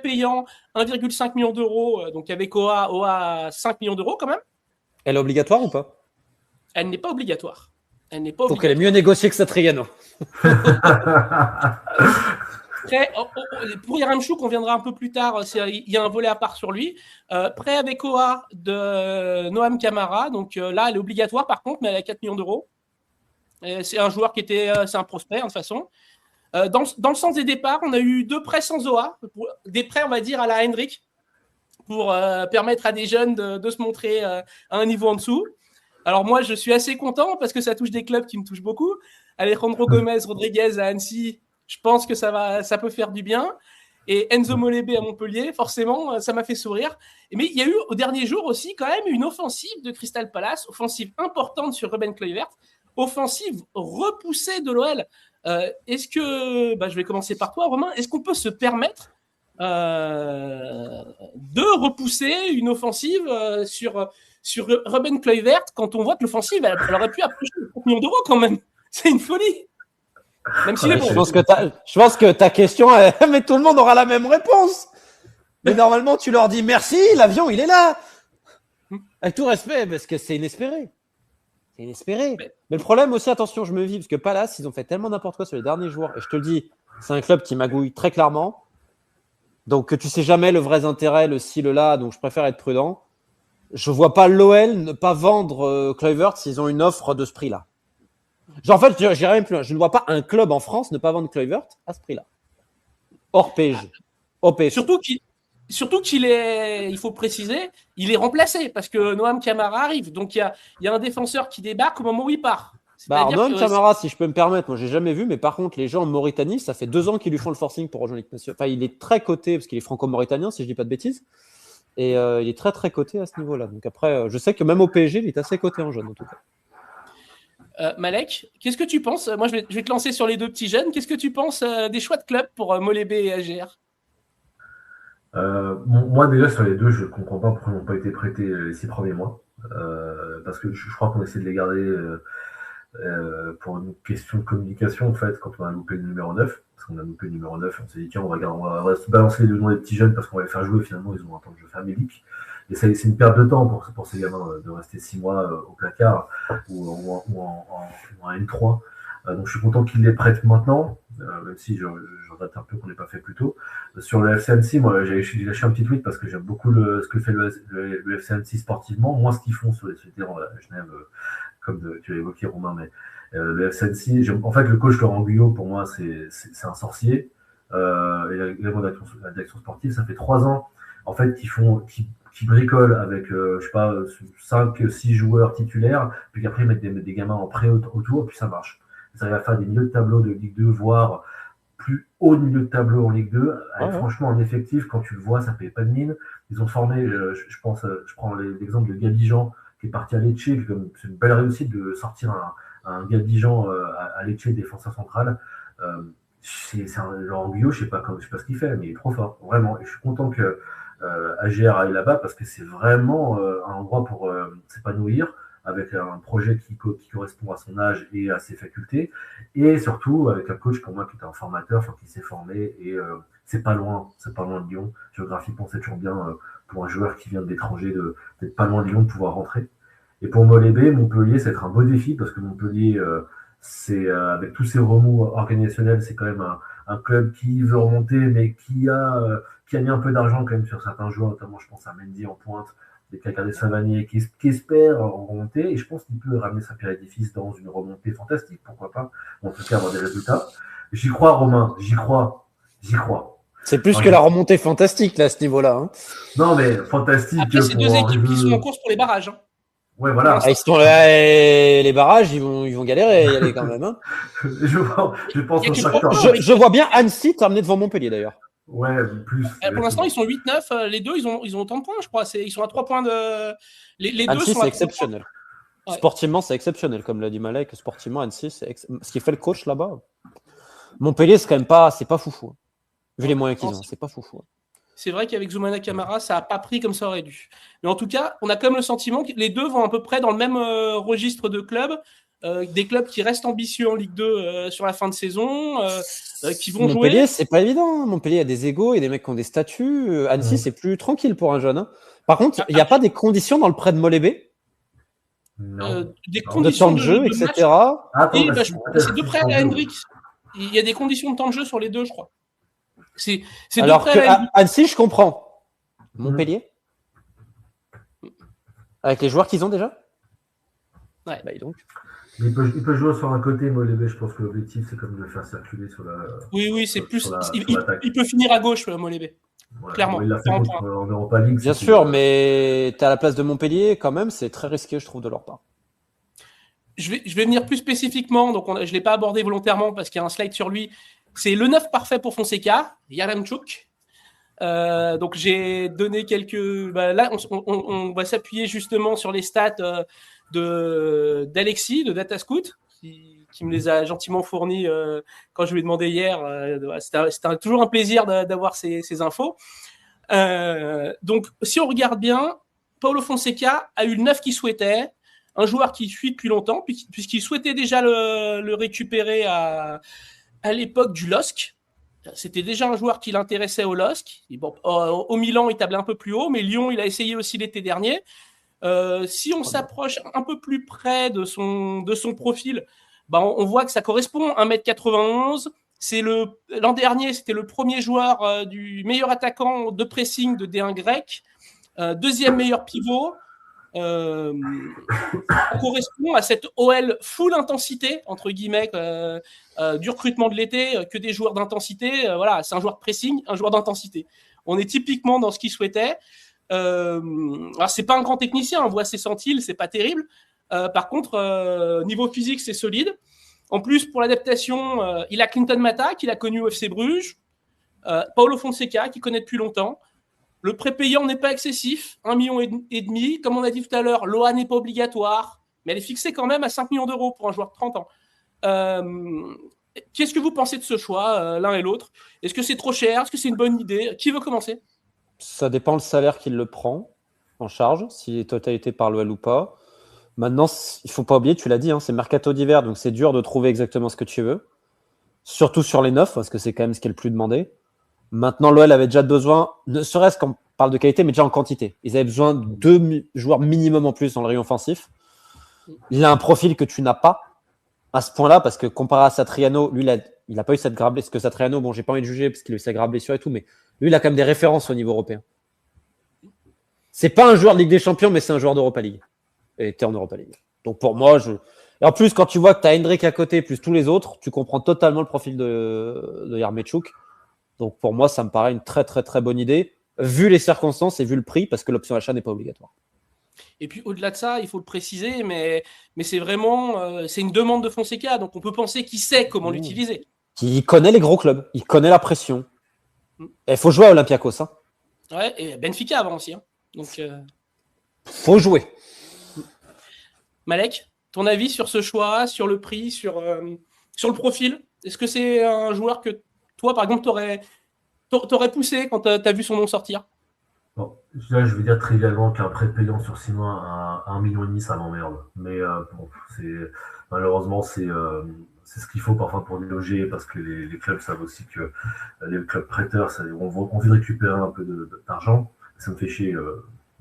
payant 1,5 million d'euros, donc avec OA 5 millions d'euros quand même. Elle est obligatoire ou pas? Elle n'est pas obligatoire. Donc elle est mieux négociée que Satriano. Prêt, pour Yaremchuk, on viendra un peu plus tard. Il y a un volet à part sur lui. Prêt avec OA de Noam Camara. Donc là, elle est obligatoire par contre, mais elle a 4 millions d'euros. C'est un joueur c'est un prospect de toute façon. Dans le sens des départs, on a eu 2 prêts sans OA, des prêts, on va dire, à la Hendrick, pour permettre à des jeunes de se montrer à un niveau en dessous. Alors moi, je suis assez content parce que ça touche des clubs qui me touchent beaucoup. Alejandro Gomez, Rodriguez à Annecy, je pense que ça peut faire du bien. Et Enzo Molébé à Montpellier, forcément, ça m'a fait sourire. Mais il y a eu au dernier jour aussi quand même une offensive de Crystal Palace, offensive importante sur Ruben Kluivert, offensive repoussée de l'OL. Est-ce que, je vais commencer par toi, Romain, est-ce qu'on peut se permettre de repousser une offensive sur Ruben Kluivert quand on voit que l'offensive, elle aurait pu approcher les 30 millions d'euros quand même? C'est une folie. Même si je pense que ta question, mais tout le monde aura la même réponse. Mais normalement, tu leur dis merci, l'avion, il est là. Avec tout respect, parce que c'est inespéré. C'est inespéré. Mais le problème aussi, attention, je me vis, parce que Palace, ils ont fait tellement n'importe quoi sur les derniers jours. Et je te le dis, c'est un club qui magouille très clairement. Donc, tu sais jamais le vrai intérêt, le ci, le là. Donc, je préfère être prudent. Je vois pas l'OL ne pas vendre Kluivert s'ils ont une offre de ce prix-là. Genre, en fait, j'irai même plus loin. Je ne vois pas un club en France ne pas vendre Kluivert à ce prix-là. Hors PSG. Surtout qu'il est, il faut préciser, il est remplacé parce que Noam Camara arrive. Donc, il y a un défenseur qui débarque au moment où il part. Noam Camara, si je peux me permettre, moi, j'ai jamais vu, mais par contre, les gens en Mauritanie, ça fait 2 ans qu'ils lui font le forcing pour rejoindre l'équipe nationale. Enfin, il est très coté, parce qu'il est franco-mauritanien, si je dis pas de bêtises. Et il est très, très coté à ce niveau-là. Donc après, je sais que même au PSG, il est assez coté en jeune, en tout cas. Malek, qu'est-ce que tu penses? Moi, je vais te lancer sur les 2 petits jeunes. Qu'est-ce que tu penses des choix de club pour Molébé et AGR? Moi, déjà, sur les 2, je ne comprends pas pourquoi ils n'ont pas été prêtés les 6 premiers mois. Parce que je crois qu'on essaie de les garder pour une question de communication, en fait, quand on a loupé le numéro 9. Parce qu'on a loupé le numéro 9, on s'est dit, tiens, on va se balancer les 2 noms des petits jeunes parce qu'on va les faire jouer. Finalement, ils ont un temps de jeu famélique. Et c'est une perte de temps pour ces gamins de rester 6 mois au placard ou en N3. Donc je suis content qu'ils les prêtent maintenant, même si je regrette un peu qu'on n'ait pas fait plus tôt. Sur le FC Annecy, moi j'ai lâché un petit tweet parce que j'aime beaucoup ce que fait le FC Annecy sportivement, moins ce qu'ils font sur les terrains à Genève, comme tu l'as évoqué Romain, mais le FC Annecy, en fait le coach Laurent Guyot, pour moi c'est un sorcier. Et la direction sportive, ça fait 3 ans en fait qui bricolent avec, 5-6 joueurs titulaires, puis qu'après ils mettent des gamins en prêt autour, puis ça marche. Ils arrivent à faire des milieux de tableau de Ligue 2, voire plus haut de milieu de tableau en Ligue 2. Franchement, en effectif, quand tu le vois, ça ne paye pas de mine. Ils ont formé, je prends l'exemple de Gadijan, qui est parti à Lecce. C'est une belle réussite de sortir un Gadijan à Lecce, défenseur central. C'est un genre Guyot, je sais pas ce qu'il fait, mais il est trop fort, vraiment. Et je suis content que AGR aille là-bas parce que c'est vraiment un endroit pour s'épanouir avec un projet qui correspond à son âge et à ses facultés, et surtout avec un coach pour moi qui est un formateur, qui s'est formé, et c'est pas loin de Lyon. Géographiquement, c'est toujours bien pour un joueur qui vient de l'étranger d'être pas loin de Lyon, de pouvoir rentrer. Et pour Molébé, Montpellier, ça va être un beau défi parce que Montpellier, c'est avec tous ses remous organisationnels, c'est quand même un club qui veut remonter, mais qui a mis un peu d'argent quand même sur certains joueurs, notamment je pense à Mendy en pointe, qui a gardé Savanier, qui espère remonter, et je pense qu'il peut ramener sa pierre édifice dans une remontée fantastique, pourquoi pas, en tout cas avoir des résultats. J'y crois, Romain, j'y crois. C'est plus que la remontée fantastique, là, à ce niveau-là. Hein. Non, mais fantastique. Après, c'est 2 équipes qui sont en course pour les barrages. Hein. Ouais, voilà. Les barrages, ils vont galérer y aller quand même. Hein. je pense au facteur. Je vois bien Annecy terminer devant Montpellier, d'ailleurs. Ouais, plus. Pour l'instant, ils sont 8-9. Les deux, ils ont autant de points, je crois. Ils sont à 3 points de. Les Annecy, deux sont c'est exceptionnel. Ouais. Sportivement, c'est exceptionnel, comme l'a dit Malek. Sportivement, Annecy, ce qui fait le coach là-bas. Montpellier, c'est quand même pas foufou. Hein. Vu les moyens qu'ils ont, c'est pas foufou. Hein. C'est vrai qu'avec Zoumana Camara, ça n'a pas pris comme ça aurait dû. Mais en tout cas, on a quand même le sentiment que les deux vont à peu près dans le même registre de clubs. Des clubs qui restent ambitieux en Ligue 2 sur la fin de saison, qui vont Montpellier, jouer. C'est pas évident. Montpellier a des égos et des mecs qui ont des statuts. Annecy, c'est plus tranquille pour un jeune. Hein. Par contre, il n'y a pas des conditions dans le prêt de Molébé des conditions de temps de jeu, etc. C'est 2 prêts à la Hendrick. Il y a des conditions de temps de jeu sur les deux, je crois. C'est de Alors près que la limite. Annecy, je comprends. Montpellier avec les joueurs qu'ils ont déjà. Ouais. Bah, et donc. Il peut jouer sur un côté, Molébé. Je pense que l'objectif, c'est comme de le faire circuler sur la. Oui, c'est sur, plus. sur la- Il, sur il- l'attaque. il peut finir à gauche, Molébé. Ouais. Clairement. Bon, il l'a fait Clairement. en Europa League. Bien c'était, sûr, mais tu à la place de Montpellier, quand même, c'est très risqué, je trouve, de leur part. Je vais venir plus spécifiquement, donc je ne l'ai pas abordé volontairement parce qu'il y a un slide sur lui. C'est le 9 parfait pour Fonseca, Yaremchuk. Donc j'ai donné quelques. Là, on va s'appuyer justement sur les stats d'Alexis, de DataScout, qui me les a gentiment fournis quand je lui ai demandé hier. C'était toujours un plaisir d'avoir ces infos. Donc, si on regarde bien, Paulo Fonseca a eu le 9 qu'il souhaitait, un joueur qui suit depuis longtemps, puisqu'il souhaitait déjà le récupérer à l'époque du LOSC. C'était déjà un joueur qui l'intéressait au LOSC. Bon, au Milan, il tablait un peu plus haut, mais Lyon, il a essayé aussi l'été dernier. Si on s'approche un peu plus près de son profil, on voit que ça correspond à 1m91. L'an dernier, c'était le premier joueur du meilleur attaquant de pressing de D1 grec, deuxième meilleur pivot. Ça correspond à cette OL full intensité, entre guillemets, du recrutement de l'été, que des joueurs d'intensité. Voilà, c'est un joueur de pressing, un joueur d'intensité. On est typiquement dans ce qu'il souhaitait. Alors, c'est pas un grand technicien, on voit ses centiles, c'est pas terrible. Par contre, niveau physique, c'est solide. En plus, pour l'adaptation, il a Clinton Mata, qu'il a connu au FC Bruges, Paulo Fonseca, qu'il connaît depuis longtemps. Le prépayant n'est pas excessif, 1,5 million. Comme on a dit tout à l'heure, l'OA n'est pas obligatoire, mais elle est fixée quand même à 5 millions d'euros pour un joueur de 30 ans. Qu'est-ce que vous pensez de ce choix, l'un et l'autre? Est-ce que c'est trop cher? Est-ce que c'est une bonne idée? Qui veut commencer? Ça dépend le salaire qu'il le prend en charge, s'il est totalité par l'OL ou pas. Maintenant, il ne faut pas oublier, tu l'as dit, c'est mercato d'hiver, donc c'est dur de trouver exactement ce que tu veux. Surtout sur les 9, parce que c'est quand même ce qui est le plus demandé. Maintenant, l'OL avait déjà besoin, ne serait-ce qu'on parle de qualité, mais déjà en quantité. Ils avaient besoin de 2 joueurs minimum en plus dans le rayon offensif. Il a un profil que tu n'as pas à ce point-là, parce que comparé à Satriano, lui, il n'a pas eu cette grave blessure. Parce que Satriano, bon, j'ai pas envie de juger parce qu'il a eu sa grave blessure et tout, mais lui, il a quand même des références au niveau européen. C'est pas un joueur de Ligue des Champions, mais c'est un joueur d'Europa League. Et était en Europa League. Donc pour moi, Et en plus, quand tu vois que tu as Hendrik à côté, plus tous les autres, tu comprends totalement le profil de Yaremchuk. Donc pour moi, ça me paraît une très très très bonne idée, vu les circonstances et vu le prix, parce que l'option achat n'est pas obligatoire. Et puis au-delà de ça, il faut le préciser, mais c'est vraiment c'est une demande de Fonseca, donc on peut penser qu'il sait comment l'utiliser. Il connaît les gros clubs, il connaît la pression. Il faut jouer à Olympiakos. Ouais, et Benfica avant aussi. Donc faut jouer. Malek, ton avis sur ce choix, sur le prix, sur le profil? Est-ce que c'est un joueur que toi, par exemple, t'aurais poussé quand t'as vu son nom sortir? Bon, là, je vais dire trivialement qu'un prêt payant sur 6 mois à 1,5 million, ça m'emmerde. Mais malheureusement, c'est ce qu'il faut parfois pour déloger, parce que les clubs savent aussi que les clubs prêteurs ont envie de récupérer un peu d'argent. Ça me fait chier.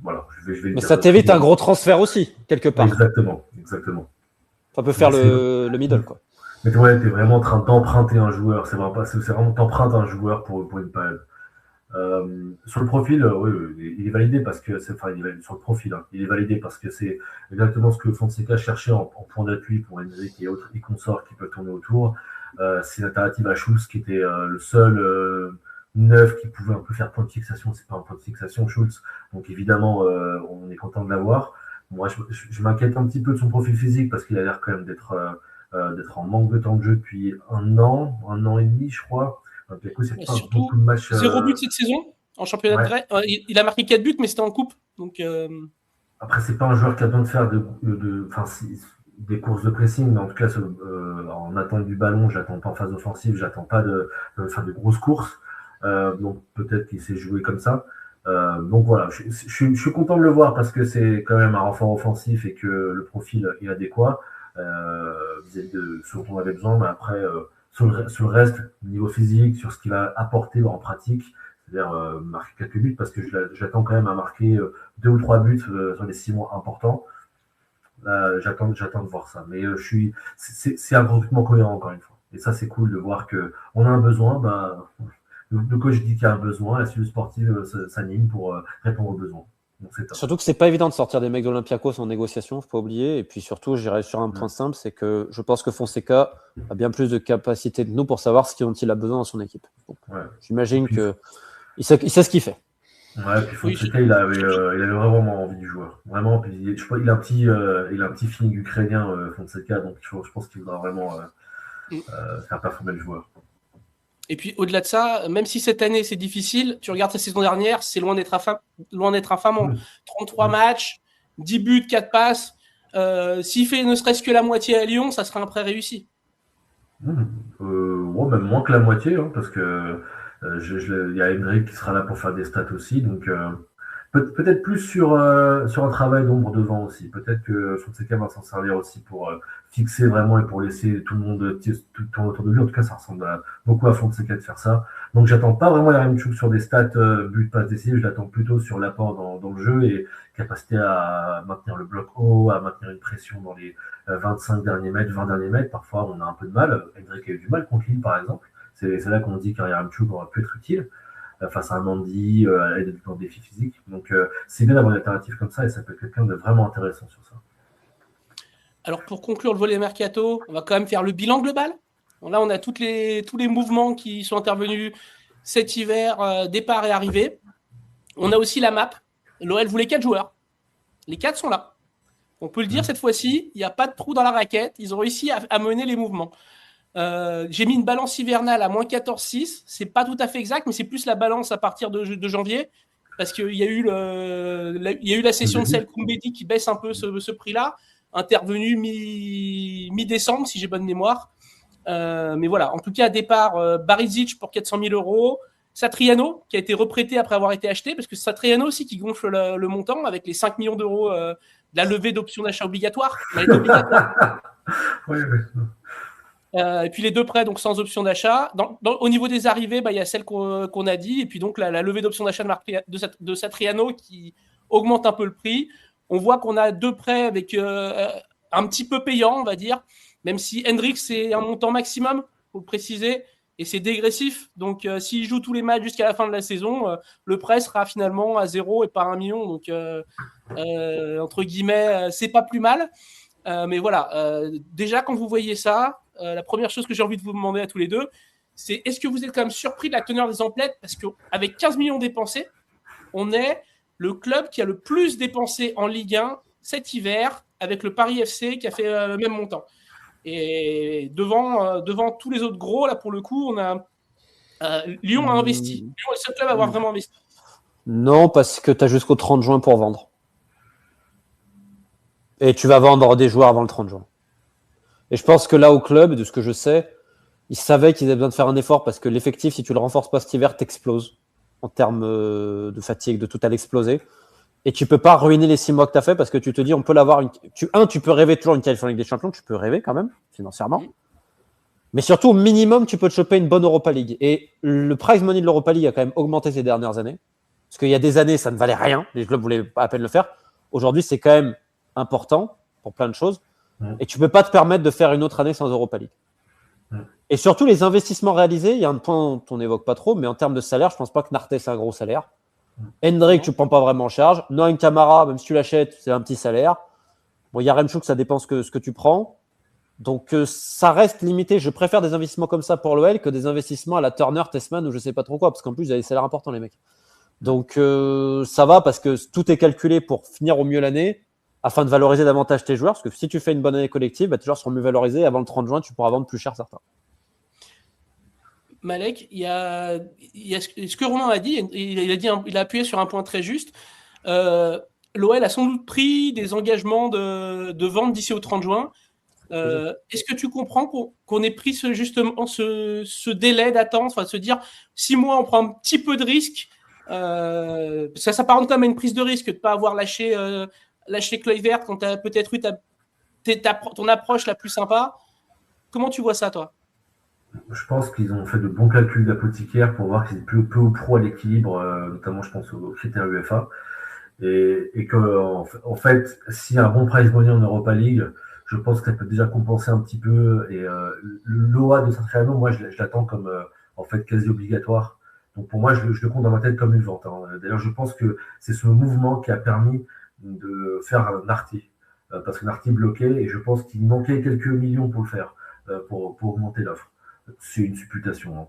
Voilà, je vais mais ça t'évite un gros transfert aussi, quelque part. Exactement. Ça peut faire le middle, quoi. Mais ouais, t'es vraiment en train d'emprunter un joueur. C'est vraiment t'empruntes un joueur pour une période. Sur le profil, oui, il est validé parce que sur le profil, il est validé parce que c'est exactement ce que Fonseca cherchait en point d'appui pour Hendrik et autres et consorts qui peuvent tourner autour. C'est l'alternative à Schulz qui était le seul neuf qui pouvait un peu faire point de fixation. C'est pas un point de fixation, Schulz. Donc évidemment, on est content de l'avoir. Moi, je m'inquiète un petit peu de son profil physique parce qu'il a l'air quand même d'être en manque de temps de jeu depuis un an et demi, je crois. Du coup, c'est pas beaucoup de matchs. 0 but cette saison en championnat de grec. Il a marqué 4 buts, mais c'était en coupe. Donc, après, c'est pas un joueur qui a besoin de faire des courses de pressing, mais en tout cas, en attendant du ballon, j'attends pas en phase offensive, j'attends pas de faire de grosses courses. Donc peut-être qu'il s'est joué comme ça. Donc voilà, je suis content de le voir parce que c'est quand même un renfort offensif et que le profil est adéquat vis-à-vis de ce dont on avait besoin. Mais après, sur le reste, niveau physique, sur ce qu'il va apporter en pratique, c'est-à-dire marquer quelques buts, parce que j'attends quand même à marquer 2 ou 3 buts sur les 6 mois importants. J'attends de voir ça. Mais c'est un recrutement cohérent, encore une fois. Et ça, c'est cool de voir qu'on a un besoin. le coach dit qu'il y a un besoin, la cellule sportive s'anime pour répondre aux besoins. Donc, c'est top. Surtout que c'est pas évident de sortir des mecs d'Olympiakos en négociation, faut pas oublier. Et puis surtout, j'irai sur un point simple, c'est que je pense que Fonseca a bien plus de capacité que nous pour savoir ce dont il a besoin dans son équipe. Donc, j'imagine que il sait ce qu'il fait. Ouais, puis Fonseca, il avait vraiment envie du joueur. Vraiment, puis je crois il a un petit feeling ukrainien, Fonseca, donc je pense qu'il voudra vraiment faire performer le joueur. Et puis au-delà de ça, même si cette année c'est difficile, tu regardes sa saison dernière, c'est loin d'être infamant. 33 matchs, 10 buts, 4 passes. S'il fait ne serait-ce que la moitié à Lyon, ça sera un prêt réussi. Même moins que la moitié, hein, parce que il y a Hendrick qui sera là pour faire des stats aussi, donc peut-être plus sur un travail d'ombre devant aussi. Peut-être que Fonseca va s'en servir aussi pour fixer vraiment et pour laisser tout le monde tourner autour de lui. En tout cas, ça ressemble beaucoup à Fonseca de faire ça. Donc, j'attends pas vraiment Yaremchuk sur des stats but, passe décisive. Je l'attends plutôt sur l'apport dans le jeu et capacité à maintenir le bloc haut, à maintenir une pression dans les 25 derniers mètres, 20 derniers mètres. Parfois, on a un peu de mal. Hendrick a eu du mal contre Lille, par exemple. C'est là qu'on dit qu'Yaremchuk aurait pu être utile face à un Andy, dans des défis physiques. Donc, c'est bien d'avoir une alternative comme ça et ça peut être quelqu'un de vraiment intéressant sur ça. Alors, pour conclure le volet mercato, on va quand même faire le bilan global. Là, on a tous les mouvements qui sont intervenus cet hiver, départ et arrivée. On a aussi la map. L'OL voulait 4 joueurs. Les 4 sont là. On peut le dire cette fois-ci, il n'y a pas de trou dans la raquette. Ils ont réussi à mener les mouvements. J'ai mis une balance hivernale à moins 14,6. C'est pas tout à fait exact, mais c'est plus la balance à partir de janvier. Parce qu'il y a eu la session de Sel Koumbedi qui baisse un peu ce prix-là, intervenu mi-décembre, si j'ai bonne mémoire. Mais voilà, en tout cas, à départ, Barizic pour 400 000 €. Satriano, qui a été reprêté après avoir été acheté, parce que c'est Satriano aussi qui gonfle le montant avec les 5 millions d'euros de la levée d'options d'achat obligatoire. Et puis les 2 prêts, donc sans option d'achat. Au niveau des arrivées, il y a celle qu'on a dit, et puis donc la levée d'option d'achat de Satriano qui augmente un peu le prix. On voit qu'on a 2 prêts avec un petit peu payant, on va dire, même si Hendrick, c'est un montant maximum, il faut le préciser, et c'est dégressif. Donc, s'il joue tous les matchs jusqu'à la fin de la saison, le prêt sera finalement à 0 et pas 1 million. Donc, entre guillemets, c'est pas plus mal. Mais voilà, déjà, quand vous voyez ça, la première chose que j'ai envie de vous demander à tous les deux, c'est est-ce que vous êtes quand même surpris de la teneur des emplettes? Parce qu'avec 15 millions dépensés, on est le club qui a le plus dépensé en Ligue 1 cet hiver, avec le Paris FC qui a fait le même montant. Et devant tous les autres gros, là pour le coup, on a Lyon a investi. Lyon est le seul club à avoir vraiment investi. Non, parce que tu as jusqu'au 30 juin pour vendre. Et tu vas vendre des joueurs avant le 30 juin. Et je pense que là, au club, de ce que je sais, ils savaient qu'ils avaient besoin de faire un effort parce que l'effectif, si tu le renforces pas cet hiver, t'exploses en termes de fatigue, de tout à l'exploser. Et tu peux pas ruiner les 6 mois que tu as fait parce que tu te dis, on peut l'avoir. Tu peux rêver toujours une qualification Ligue des Champions, tu peux rêver quand même, financièrement. Mais surtout, au minimum, tu peux te choper une bonne Europa League. Et le prize money de l'Europa League a quand même augmenté ces dernières années. Parce qu'il y a des années, ça ne valait rien. Les clubs voulaient pas à peine le faire. Aujourd'hui, c'est quand même important pour plein de choses. Et tu peux pas te permettre de faire une autre année sans Europa League. Et surtout, les investissements réalisés, il y a un point qu'on n'évoque pas trop, mais en termes de salaire, je pense pas que Nartes c'est un gros salaire. Hendrick, tu ne prends pas vraiment en charge. Noam Camara, même si tu l'achètes, c'est un petit salaire. Bon, Yaremchuk, ça dépend ce que tu prends. Donc, ça reste limité. Je préfère des investissements comme ça pour l'OL que des investissements à la Turner, Tessman ou je sais pas trop quoi, parce qu'en plus, ils avaient des salaires importants, les mecs. Donc, ça va parce que tout est calculé pour finir au mieux l'année afin de valoriser davantage tes joueurs. Parce que si tu fais une bonne année collective, tes joueurs seront mieux valorisés. Avant le 30 juin, tu pourras vendre plus cher certains. Malek, il y a ce que Romain a dit, il a appuyé sur un point très juste. L'OL a sans doute pris des engagements de vente d'ici au 30 juin. Est-ce que tu comprends qu'on ait pris ce délai d'attente, enfin se dire 6 mois, on prend un petit peu de risque, ça s'apparente quand même à une prise de risque de ne pas avoir lâché Kluivert quand tu as peut-être eu ton approche la plus sympa. Comment tu vois ça, toi? Je pense qu'ils ont fait de bons calculs d'apothicaire pour voir qu'ils étaient peu ou pro à l'équilibre, notamment je pense aux critères UEFA. Et que en fait, s'il y a un bon prize money en Europa League, je pense que ça peut déjà compenser un petit peu. Et l'OA de Satriano, moi je l'attends comme en fait quasi obligatoire Donc pour moi, je le compte dans ma tête comme une vente. Hein. D'ailleurs, je pense que c'est ce mouvement qui a permis de faire un Narty. Parce que Narty bloquait et je pense qu'il manquait quelques millions pour le faire, pour augmenter l'offre. C'est une supputation. Hein.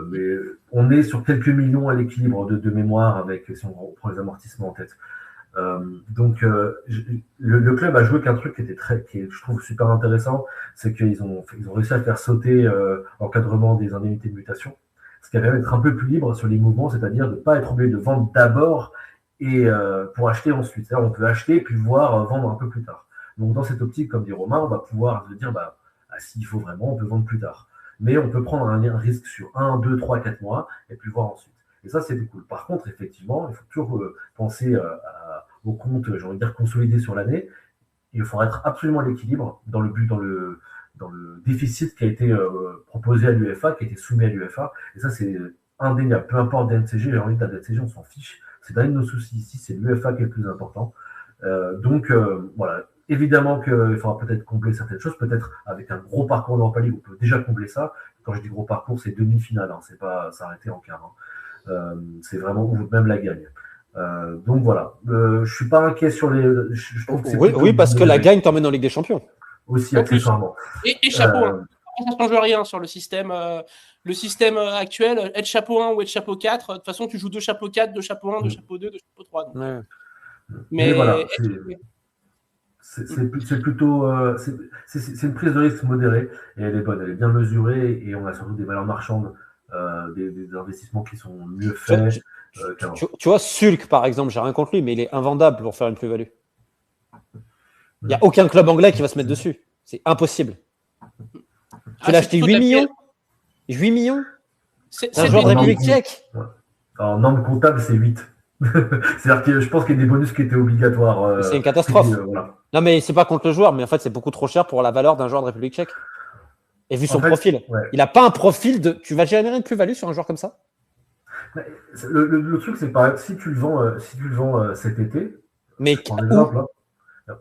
Mais on est sur quelques millions à l'équilibre de mémoire avec si on prend les amortissements en tête. Le club a joué qu'un truc qui je trouve super intéressant, c'est qu'ils ont réussi à faire sauter l'encadrement des indemnités de mutation, ce qui va être un peu plus libre sur les mouvements, c'est-à-dire de ne pas être obligé de vendre d'abord et pour acheter ensuite. C'est-à-dire on peut acheter puis vendre un peu plus tard. Donc dans cette optique, comme dit Romain, on va pouvoir se dire s'il faut vraiment, on peut vendre plus tard. Mais on peut prendre un risque sur 1, 2, 3, 4 mois et puis voir ensuite. Et ça, c'était cool. Par contre, effectivement, il faut toujours penser au compte, j'ai envie de dire, consolidé sur l'année. Il faudra être absolument à l'équilibre dans le déficit qui a été proposé à l'UEFA, qui a été soumis à l'UEFA. Et ça, c'est indéniable. Peu importe DNCG, j'ai envie de dire DNCG, on s'en fiche. C'est pas un de nos soucis ici, c'est l'UEFA qui est le plus important. Voilà. Évidemment qu'il faudra peut-être combler certaines choses, peut-être avec un gros parcours d'Europa League, on peut déjà combler ça. Quand je dis gros parcours, c'est demi-finale, hein, c'est pas s'arrêter en quart. Hein. C'est vraiment même la gagne. Donc voilà, je suis pas inquiet sur les. Je trouve que oui, parce que la gagne t'emmène en Ligue des Champions. Aussi, accessoirement. Et chapeau 1. Ça ne change rien sur le système actuel. Être chapeau 1 ou être chapeau 4, de toute façon, tu joues 2 chapeaux 4, 2 chapeaux 1, 2 chapeaux 2, 2 chapeaux 3. Donc. Ouais. Mais voilà, c'est plutôt. C'est une prise de risque modérée et elle est bonne, elle est bien mesurée et on a surtout des valeurs marchandes, des investissements qui sont mieux faits. Tu vois, Sulk, par exemple, j'ai rien contre lui, mais il est invendable pour faire une plus-value. Il n'y a aucun club anglais qui va se mettre dessus. C'est impossible. Tu l'as acheté 8 millions 8 millions C'est un joueur de République tchèque. En norme comptable, c'est 8. C'est-à-dire que je pense qu'il y a des bonus qui étaient obligatoires. C'est une catastrophe. Voilà. Non, mais c'est pas contre le joueur, mais en fait, c'est beaucoup trop cher pour la valeur d'un joueur de République tchèque. Et vu son profil, il n'a pas un profil de. Tu vas générer une plus-value sur un joueur comme ça? Le truc, c'est par exemple, si tu le vends cet été, mais par exemple, là,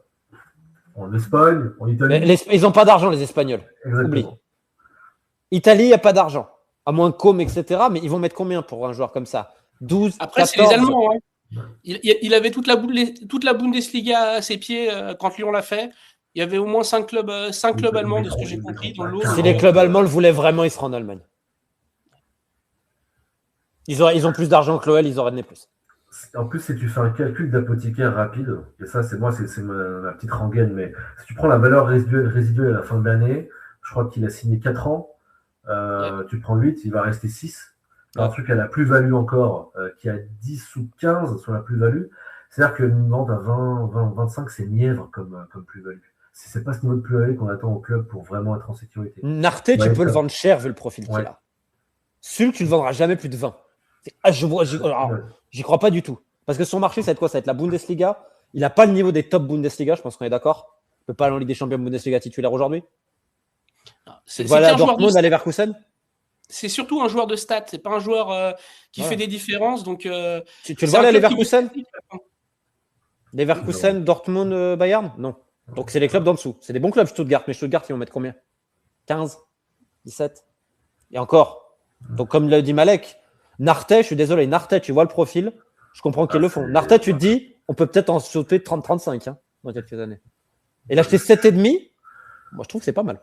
en Espagne, en Italie. Ils n'ont pas d'argent, les Espagnols. Exactement. Oublie. Italie, il n'y a pas d'argent. À moins Com, etc. Mais ils vont mettre combien pour un joueur comme ça? 12, après, 14. c'est les Allemands. Hein. Il avait toute la Bundesliga à ses pieds quand Lyon l'a fait. Il y avait au moins 5 clubs allemands, de ce que j'ai compris. Dans l'eau. Si les clubs allemands le voulaient vraiment, ils seraient en Allemagne. Ils ont plus d'argent que l'OL, ils auraient donné plus. En plus, si tu fais un calcul d'apothicaire rapide, et ça, c'est ma petite rengaine, mais si tu prends la valeur résiduelle à la fin de l'année, je crois qu'il a signé 4 ans, tu prends 8, il va rester 6. Un truc à la plus-value encore, qui a 10 ou 15 sur la plus-value, c'est-à-dire qu'une vente à 20, 25, c'est mièvre comme plus-value. C'est pas ce niveau de plus-value qu'on attend au club pour vraiment être en sécurité. Narté, tu peux le vendre cher vu le profil qu'il a. Sul, tu ne le vendras jamais plus de 20. J'y crois pas du tout. Parce que son marché, ça va être quoi? Ça va être la Bundesliga. Il n'a pas le niveau des top Bundesliga, je pense qu'on est d'accord. Il ne peut pas aller en Ligue des Champions Bundesliga titulaire aujourd'hui. Voilà, Dortmund à Leverkusen. C'est surtout un joueur de stats. C'est pas un joueur qui fait des différences. Donc, tu le vois à Leverkusen? Leverkusen, Dortmund, Bayern? Non. Donc, c'est les clubs d'en dessous. C'est des bons clubs, Stuttgart. Mais Stuttgart, ils vont mettre combien? 15? 17? Et encore. Donc, comme l'a dit Malek, Narté, je suis désolé, Narté, tu vois le profil, je comprends qu'ils le font. Narté, tu te dis, on peut peut-être en sauter 30-35 dans quelques années. Et l'acheter 7,5, moi je trouve que c'est pas mal.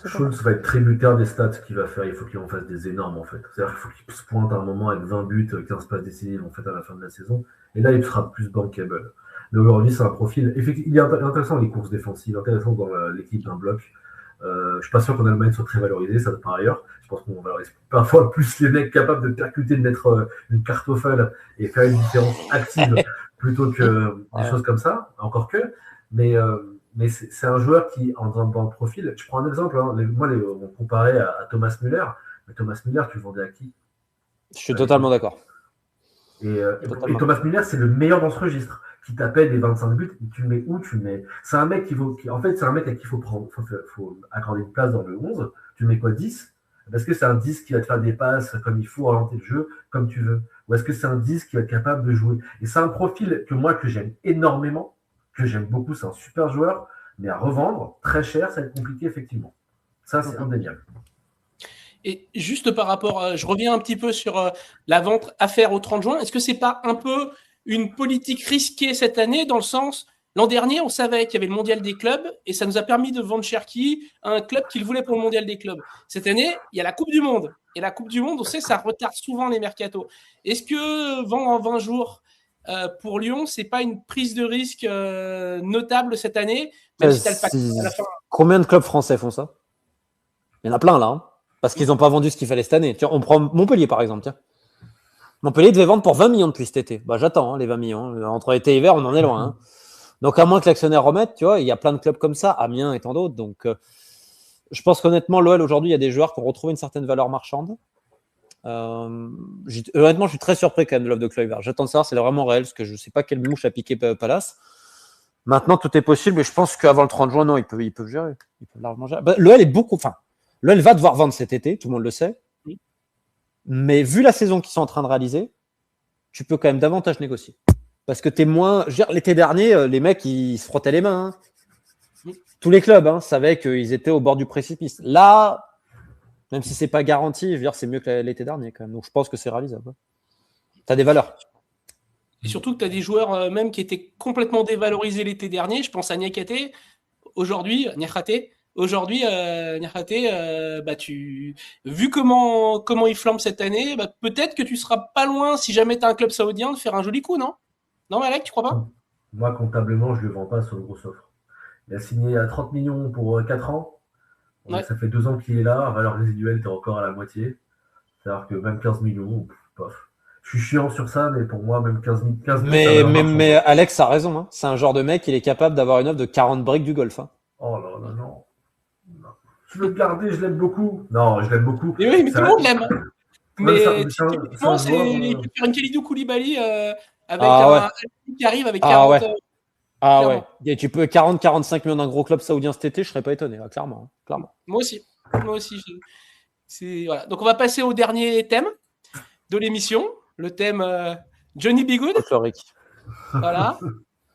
Schulz va être tributaire des stats qu'il va faire. Il faut qu'il en fasse des énormes en fait. C'est-à-dire qu'il faut qu'il se pointe à un moment avec 20 buts, 15 passes décisives en fait à la fin de la saison. Et là, il sera plus bankable. Mais aujourd'hui, c'est un profil. Effectivement, il est intéressant les courses défensives, intéressant dans l'équipe d'un bloc. Je suis pas sûr qu'en Allemagne soit très valorisé, ça par ailleurs. Je pense qu'on valorise parfois plus les mecs capables de percuter, de mettre une cartoffale et faire une différence active plutôt que des choses comme ça. Encore que, mais c'est un joueur qui, dans le profil, je prends un exemple. Hein, on comparait à Thomas Müller, mais Thomas Müller, tu le vendais à qui? Je suis totalement d'accord. Et Thomas Müller, c'est le meilleur dans ce registre. Qui t'appelle les 25 buts, tu le mets où? Tu le mets. C'est un mec en fait, c'est un mec à qui il faut accorder une place dans le 11. Tu mets quoi, 10? Est-ce que c'est un 10 qui va te faire des passes comme il faut, orienter le jeu comme tu veux? Ou est-ce que c'est un 10 qui va être capable de jouer? Et c'est un profil que j'aime énormément, que j'aime beaucoup. C'est un super joueur, mais à revendre très cher, ça va être compliqué, effectivement. Ça, c'est indéniable. Et juste par rapport, je reviens un petit peu sur la vente à faire au 30 juin. Est-ce que c'est pas un peu une politique risquée cette année dans le sens, l'an dernier, on savait qu'il y avait le mondial des clubs et ça nous a permis de vendre Cherki à un club qu'il voulait pour le mondial des clubs. Cette année, il y a la Coupe du Monde. Et la Coupe du Monde, on sait, ça retarde souvent les mercatos. Est-ce que vendre en 20 jours pour Lyon, c'est pas une prise de risque notable cette année, même si tu as le pack à la fin? Combien de clubs français font ça? Il y en a plein là, hein, parce qu'ils n'ont pas vendu ce qu'il fallait cette année. Tiens, on prend Montpellier par exemple. Tiens. Montpellier devait vendre pour 20 millions depuis cet été. Bah, j'attends les 20 millions. Entre été et hiver, on en est loin. Hein. Donc, à moins que l'actionnaire remette, tu vois, il y a plein de clubs comme ça, Amiens et tant d'autres. Donc, je pense qu'honnêtement, l'OL aujourd'hui, il y a des joueurs qui ont retrouvé une certaine valeur marchande. Honnêtement, je suis très surpris quand même de l'offre de Kluivert. J'attends de savoir, c'est vraiment réel, parce que je ne sais pas quelle mouche a piqué Palace. Maintenant, tout est possible, mais je pense qu'avant le 30 juin, non, ils peuvent gérer. Ils peuvent largement gérer. Bah, l'OL est beaucoup. Enfin, l'OL va devoir vendre cet été, tout le monde le sait. Oui. Mais vu la saison qu'ils sont en train de réaliser, tu peux quand même davantage négocier. Parce que t'es moins. L'été dernier, les mecs, ils se frottaient les mains. Hein. Oui. Tous les clubs savaient qu'ils étaient au bord du précipice. Là, même si c'est pas garanti, je veux dire, c'est mieux que l'été dernier quand même. Donc je pense que c'est réalisable. T'as des valeurs. Et surtout que tu as des joueurs même qui étaient complètement dévalorisés l'été dernier. Je pense à Niakhaté. Aujourd'hui, vu comment il flambe cette année, peut-être que tu seras pas loin, si jamais tu as un club saoudien, de faire un joli coup, non? Non, Malek, tu crois pas? Moi, comptablement, je ne le vends pas sur le gros offre. Il a signé à 30 millions pour 4 ans. Ouais. Ça fait 2 ans qu'il est là. À valeur résiduelle, tu es encore à la moitié. C'est-à-dire que même 15 millions, pof. Je suis chiant sur ça, mais pour moi, même 15 millions. Mais Alex a raison. Hein. C'est un genre de mec, il est capable d'avoir une offre de 40 briques du golf. Hein. Oh là là, non. Je veux le garder, je l'aime beaucoup. Non, je l'aime beaucoup. Mais oui, mais tout le monde l'aime. Mais typiquement, il peut faire une Kalidou Koulibaly avec un qui arrive avec 40. Ouais. Et tu peux 40-45 millions d'un gros club saoudien cet été, je serais pas étonné, clairement. Moi aussi. Voilà. Donc on va passer au dernier thème de l'émission, le thème Johnny B. Good. Voilà.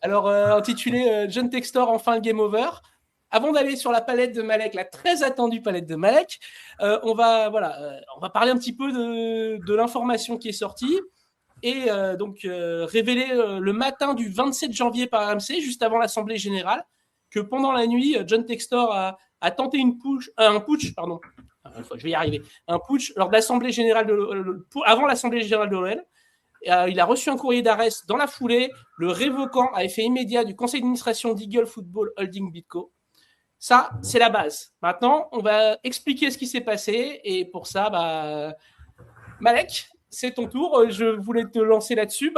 Alors intitulé John Textor, enfin le game over. Avant d'aller sur la palette de Malek, la très attendue palette de Malek, on va parler un petit peu de l'information qui est sortie et révélée le matin du 27 janvier par RMC, juste avant l'Assemblée Générale, que pendant la nuit, John Textor a tenté un putsch, je vais y arriver, un putsch lors de l'Assemblée Générale avant l'Assemblée Générale de l'OL. Il a reçu un courrier d'arrest dans la foulée, le révoquant à effet immédiat du conseil d'administration d'Eagle Football Holding Bitco. Ça, c'est la base. Maintenant, on va expliquer ce qui s'est passé. Et pour ça, Malek, c'est ton tour. Je voulais te lancer là-dessus.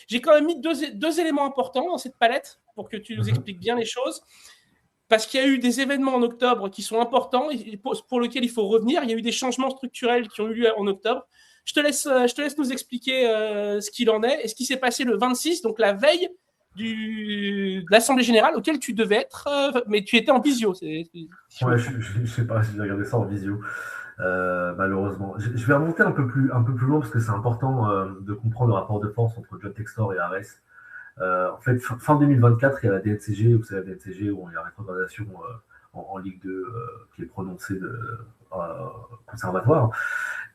J'ai quand même mis deux éléments importants dans cette palette pour que tu nous expliques bien les choses. Parce qu'il y a eu des événements en octobre qui sont importants et pour lesquels il faut revenir. Il y a eu des changements structurels qui ont eu lieu en octobre. Je te laisse nous expliquer ce qu'il en est et ce qui s'est passé le 26, donc la veille de l'Assemblée Générale auquel tu devais être, mais tu étais en visio. Ouais, je sais pas si j'ai regardé ça en visio, malheureusement. Je vais remonter un peu plus loin parce que c'est important de comprendre le rapport de force entre John Textor et Ares. En fait, fin 2024, il y a la DNCG, vous savez, la DNCG où il y a la rétrogradation en Ligue 2 qui est prononcée conservatoire.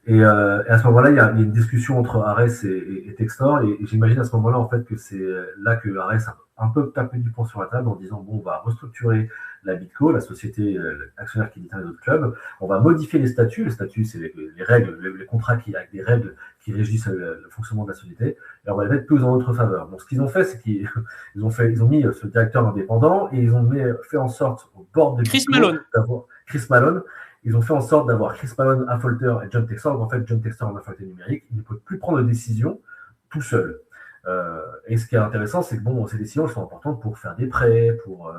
Et à ce moment-là, il y a une discussion entre Ares et Textor, et j'imagine à ce moment-là en fait que c'est là que Ares a un peu tapé du poing sur la table en disant bon, on va restructurer la Bitco, la société actionnaire qui détient les autres clubs, on va modifier les statuts. Les statuts, c'est les règles, les contrats avec des règles qui régissent le fonctionnement de la société, et on va les mettre plus en notre faveur. Donc, ce qu'ils ont fait, c'est qu'ils ont mis ce directeur indépendant et ils ont fait en sorte au bord de Chris Malone. Chris Malone. Ils ont fait en sorte d'avoir Chris Malone, Affolter et John Textor. Donc, en fait, John Textor en affolter numérique, il ne peut plus prendre de décision tout seul. Et ce qui est intéressant, c'est que ces décisions sont importantes pour faire des prêts, pour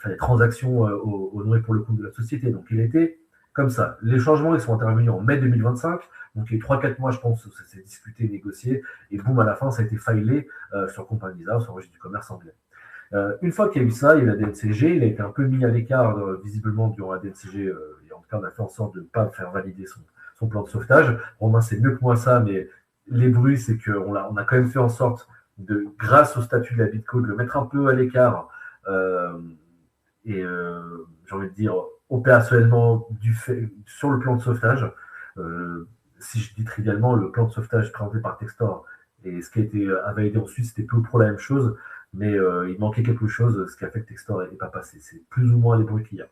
faire des transactions au nom et pour le compte de la société. Donc, il était comme ça. Les changements, ils sont intervenus en mai 2025. Donc, il y a eu 3-4 mois, je pense, où ça s'est discuté, négocié. Et boum, à la fin, ça a été filé sur Compagnie Visa, sur le registre du commerce anglais. Une fois qu'il y a eu ça, il y a la DNCG. Il a été un peu mis à l'écart, visiblement, durant la DNCG. En tout cas, on a fait en sorte de ne pas faire valider son plan de sauvetage. Romain, c'est mieux que moi ça, mais les bruits, c'est qu'on a quand même fait en sorte, grâce au statut de la Bitco, de le mettre un peu à l'écart j'ai envie de dire, opérationnellement sur le plan de sauvetage. Si je dis trivialement, le plan de sauvetage présenté par Textor et ce qui a été validé ensuite, c'était peu pour la même chose, mais il manquait quelque chose, ce qui a fait que Textor n'est pas passé. C'est plus ou moins les bruits qu'il y a.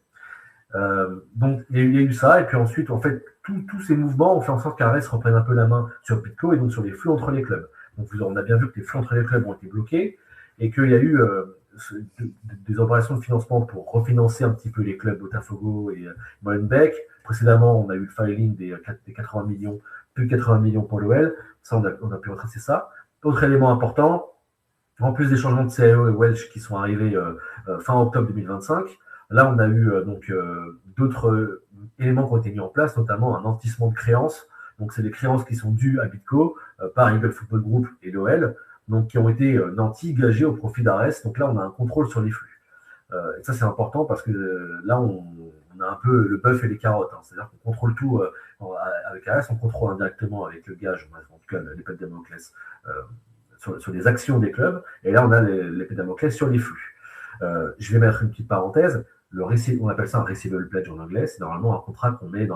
Donc il y a eu ça, et puis ensuite, en fait, tous ces mouvements ont fait en sorte qu'Ares reprenne un peu la main sur BitCo et donc sur les flux entre les clubs. Donc on a bien vu que les flux entre les clubs ont été bloqués et qu'il y a eu des opérations de financement pour refinancer un petit peu les clubs Botafogo et Molenbeek. Précédemment, on a eu le filing des 80 millions, plus de 80 millions pour l'OL. Ça, on a pu retracer ça. Autre élément important, en plus des changements de CAO et Welsh qui sont arrivés fin octobre 2025, là, on a eu d'autres éléments qui ont été mis en place, notamment un nantissement de créances. Donc, c'est les créances qui sont dues à BitCo par Eagle Football Group et l'OL, donc qui ont été nantis, gagés au profit d'Ares. Donc là, on a un contrôle sur les flux. Et ça, c'est important parce que là, on a un peu le bœuf et les carottes. C'est-à-dire qu'on contrôle tout avec Ares, on contrôle indirectement avec le gage, en tout cas l'épée de Damoclès, sur les actions des clubs. Et là, on a l'épée de Damoclès sur les flux. Je vais mettre une petite parenthèse. On appelle ça un receivable pledge en anglais. C'est normalement un contrat qu'on met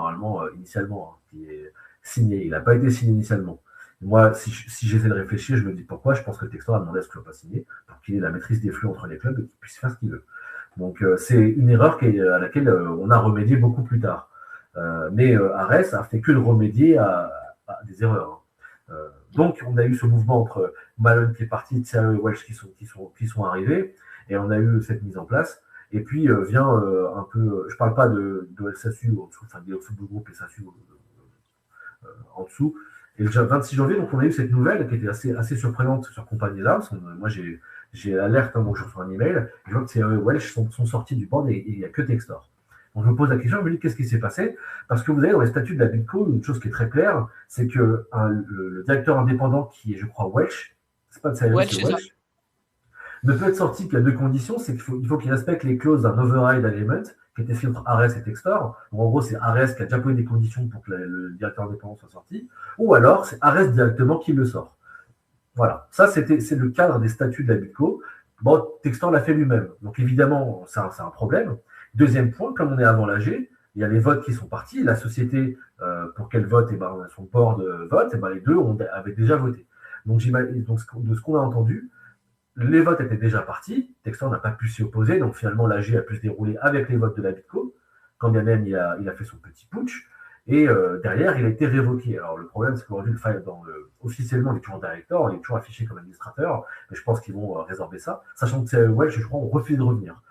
initialement, qui est signé. Il n'a pas été signé initialement. Moi, si j'essaie de réfléchir, je me dis pourquoi. Je pense que le Textor a demandé à ce qu'il ne soit pas signé pour qu'il ait la maîtrise des flux entre les clubs et qu'il puisse faire ce qu'il veut. Donc, c'est une erreur à laquelle on a remédié beaucoup plus tard. Mais Ares a fait que de remédier à des erreurs. Donc, on a eu ce mouvement entre Malone qui est parti, Thiago et Welsh qui sont arrivés, et on a eu cette mise en place. Et puis vient un peu, je ne parle pas de SASU en dessous, enfin des Football Group et SASU en dessous. Et le 26 janvier, donc on a eu cette nouvelle qui était assez surprenante sur Compagnie là. Moi, j'ai l'alerte, donc je reçois un email, je vois que ces Welsh sont sortis du board et il n'y a que Textor. Donc je me pose la question, je me dis qu'est-ce qui s'est passé? Parce que vous avez dans les statuts de la BitCo, une chose qui est très claire, c'est que le directeur indépendant qui est, je crois, Welsh, c'est pas de Welsh, c'est Welsh, ne peut être sorti qu'à deux conditions, c'est qu'il faut qu'il respecte les clauses d'un override agreement, qui était fait entre Ares et Textor. Donc, en gros, c'est Ares qui a déjà posé des conditions pour que le directeur indépendant soit sorti, ou alors c'est Ares directement qui le sort. Voilà, ça c'est le cadre des statuts de la BitCo. Bon, Textor l'a fait lui-même, donc évidemment, c'est un problème. Deuxième point, comme on est avant l'AG, il y a les votes qui sont partis. La société, pour qu'elle vote, on a son board vote, les deux avaient déjà voté. Donc, de ce qu'on a entendu, les votes étaient déjà partis, Textor n'a pas pu s'y opposer, donc finalement l'AG a pu se dérouler avec les votes de la BitCo, quand bien même il a fait son petit putsch, et derrière il a été révoqué. Alors le problème c'est qu'aujourd'hui, officiellement il est toujours directeur, il est toujours affiché comme administrateur, mais je pense qu'ils vont résorber ça, sachant que Welsh, je crois, on refuse de revenir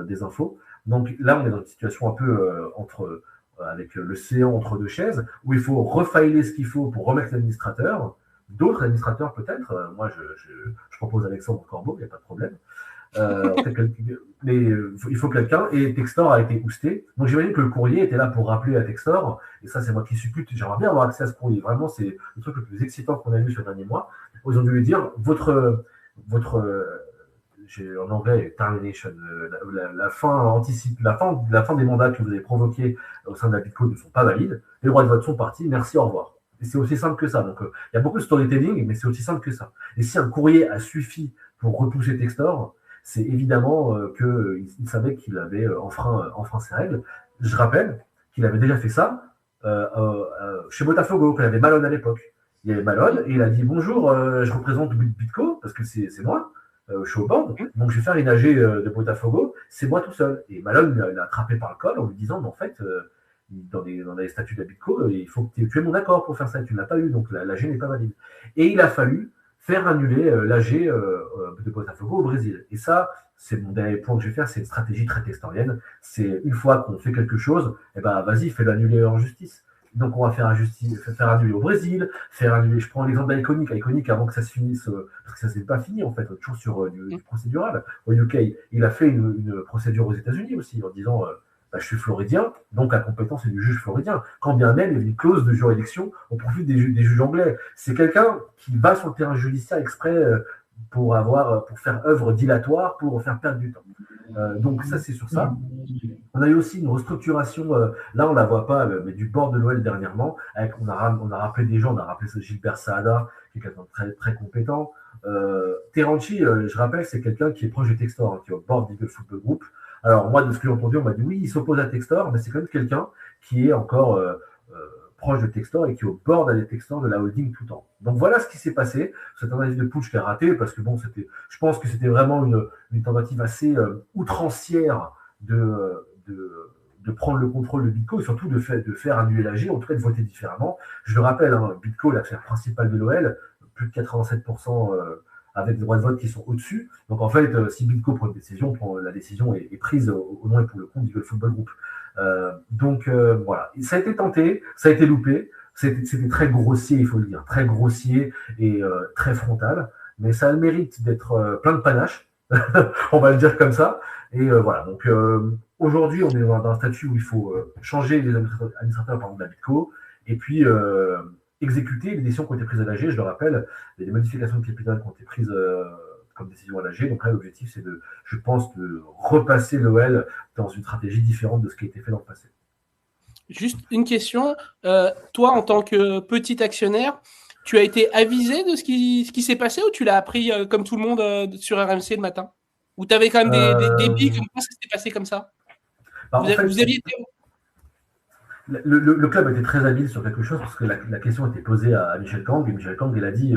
des infos. Donc là on est dans une situation un peu avec l'océan entre deux chaises, où il faut refiler ce qu'il faut pour remettre l'administrateur. D'autres administrateurs peut-être, moi je propose Alexandre Corbeau, il n'y a pas de problème. Mais il faut quelqu'un, et Textor a été ousté. Donc j'imagine que le courrier était là pour rappeler à Textor, et ça c'est moi qui suppute, j'aimerais bien avoir accès à ce courrier. Vraiment, c'est le truc le plus excitant qu'on a vu ce dernier mois. Ils ont dû lui dire, votre en anglais, termination, la fin des mandats que vous avez provoqués au sein de la BitCo ne sont pas valides, les droits de vote sont partis, merci, au revoir. Et c'est aussi simple que ça. Donc, il y a beaucoup de storytelling, mais c'est aussi simple que ça. Et si un courrier a suffi pour repousser Textor, c'est évidemment qu'il savait qu'il avait enfreint ses règles. Je rappelle qu'il avait déjà fait ça chez Botafogo, quand il y avait Malone à l'époque. Il y avait Malone, et il a dit « Bonjour, je représente BitCo, parce que c'est moi, je suis au board, donc je vais faire une AG de Botafogo, c'est moi tout seul. » Et Malone l'a attrapé par le col en lui disant « Mais en fait… dans les statuts de la BitCo, il faut que tu aies mon accord pour faire ça, tu ne l'as pas eu, donc l'AG n'est pas valide. » Et il a fallu faire annuler l'AG de Botafogo au Brésil. Et ça, c'est mon dernier point que je vais faire, c'est une stratégie très textorienne. C'est une fois qu'on fait quelque chose, vas-y, fais-le annuler en justice. Donc on va faire annuler au Brésil, faire annuler, je prends l'exemple d'Iconic avant que ça se finisse, parce que ça ne s'est pas fini en fait, toujours sur du procédural. Au UK, il a fait une procédure aux États-Unis aussi, en disant… je suis floridien, donc la compétence est du juge floridien. Quand bien même, il y a une clause de juridiction au profit des juges anglais. C'est quelqu'un qui va sur le terrain judiciaire exprès pour faire œuvre dilatoire, pour faire perdre du temps. Donc ça, c'est sur ça. On a eu aussi une restructuration, là on ne la voit pas, mais du board de l'OL dernièrement. On a rappelé des gens, on a rappelé Gilbert Saada, qui est quelqu'un de très, très compétent. Terranci, je rappelle, c'est quelqu'un qui est proche de Textor, qui est au board d'Eagle Football Group. Alors, moi, de ce que j'ai entendu, on m'a dit oui, il s'oppose à Textor, mais c'est quand même quelqu'un qui est encore proche de Textor et qui est au bord d'aller Textor de la holding tout le temps. Donc voilà ce qui s'est passé. Cette tentative de putsch qui a raté parce que bon, je pense que c'était vraiment une tentative assez outrancière de prendre le contrôle de Bitco et surtout de faire annuler l'AG, en tout cas de voter différemment. Je le rappelle, Bitco, l'affaire principale de l'OL, plus de 87% avec des droits de vote qui sont au-dessus. Donc en fait, si Bitco prend une décision, la décision est prise au nom et pour le compte du Football Group. Donc voilà, ça a été tenté, ça a été loupé, c'était très grossier, il faut le dire, très grossier et très frontal, mais ça a le mérite d'être plein de panache, on va le dire comme ça. Et voilà, donc aujourd'hui, on est dans un statut où il faut changer les administrateurs par exemple, de la Bitco, et puis exécuter les décisions qui ont été prises à l'AG. Je le rappelle, il y a des modifications de capital qui ont été prises comme décision à l'AG. Donc là, l'objectif, c'est je pense, de repasser l'OL dans une stratégie différente de ce qui a été fait dans le passé. Juste une question. Toi, en tant que petit actionnaire, tu as été avisé de ce qui s'est passé ou tu l'as appris comme tout le monde sur RMC le matin? Ou tu avais quand même des billes comme quoi ça s'était passé comme ça? Vous aviez été... Le club était très habile sur quelque chose parce que la question était posée à Michel Kang et Michel Kang, il a dit,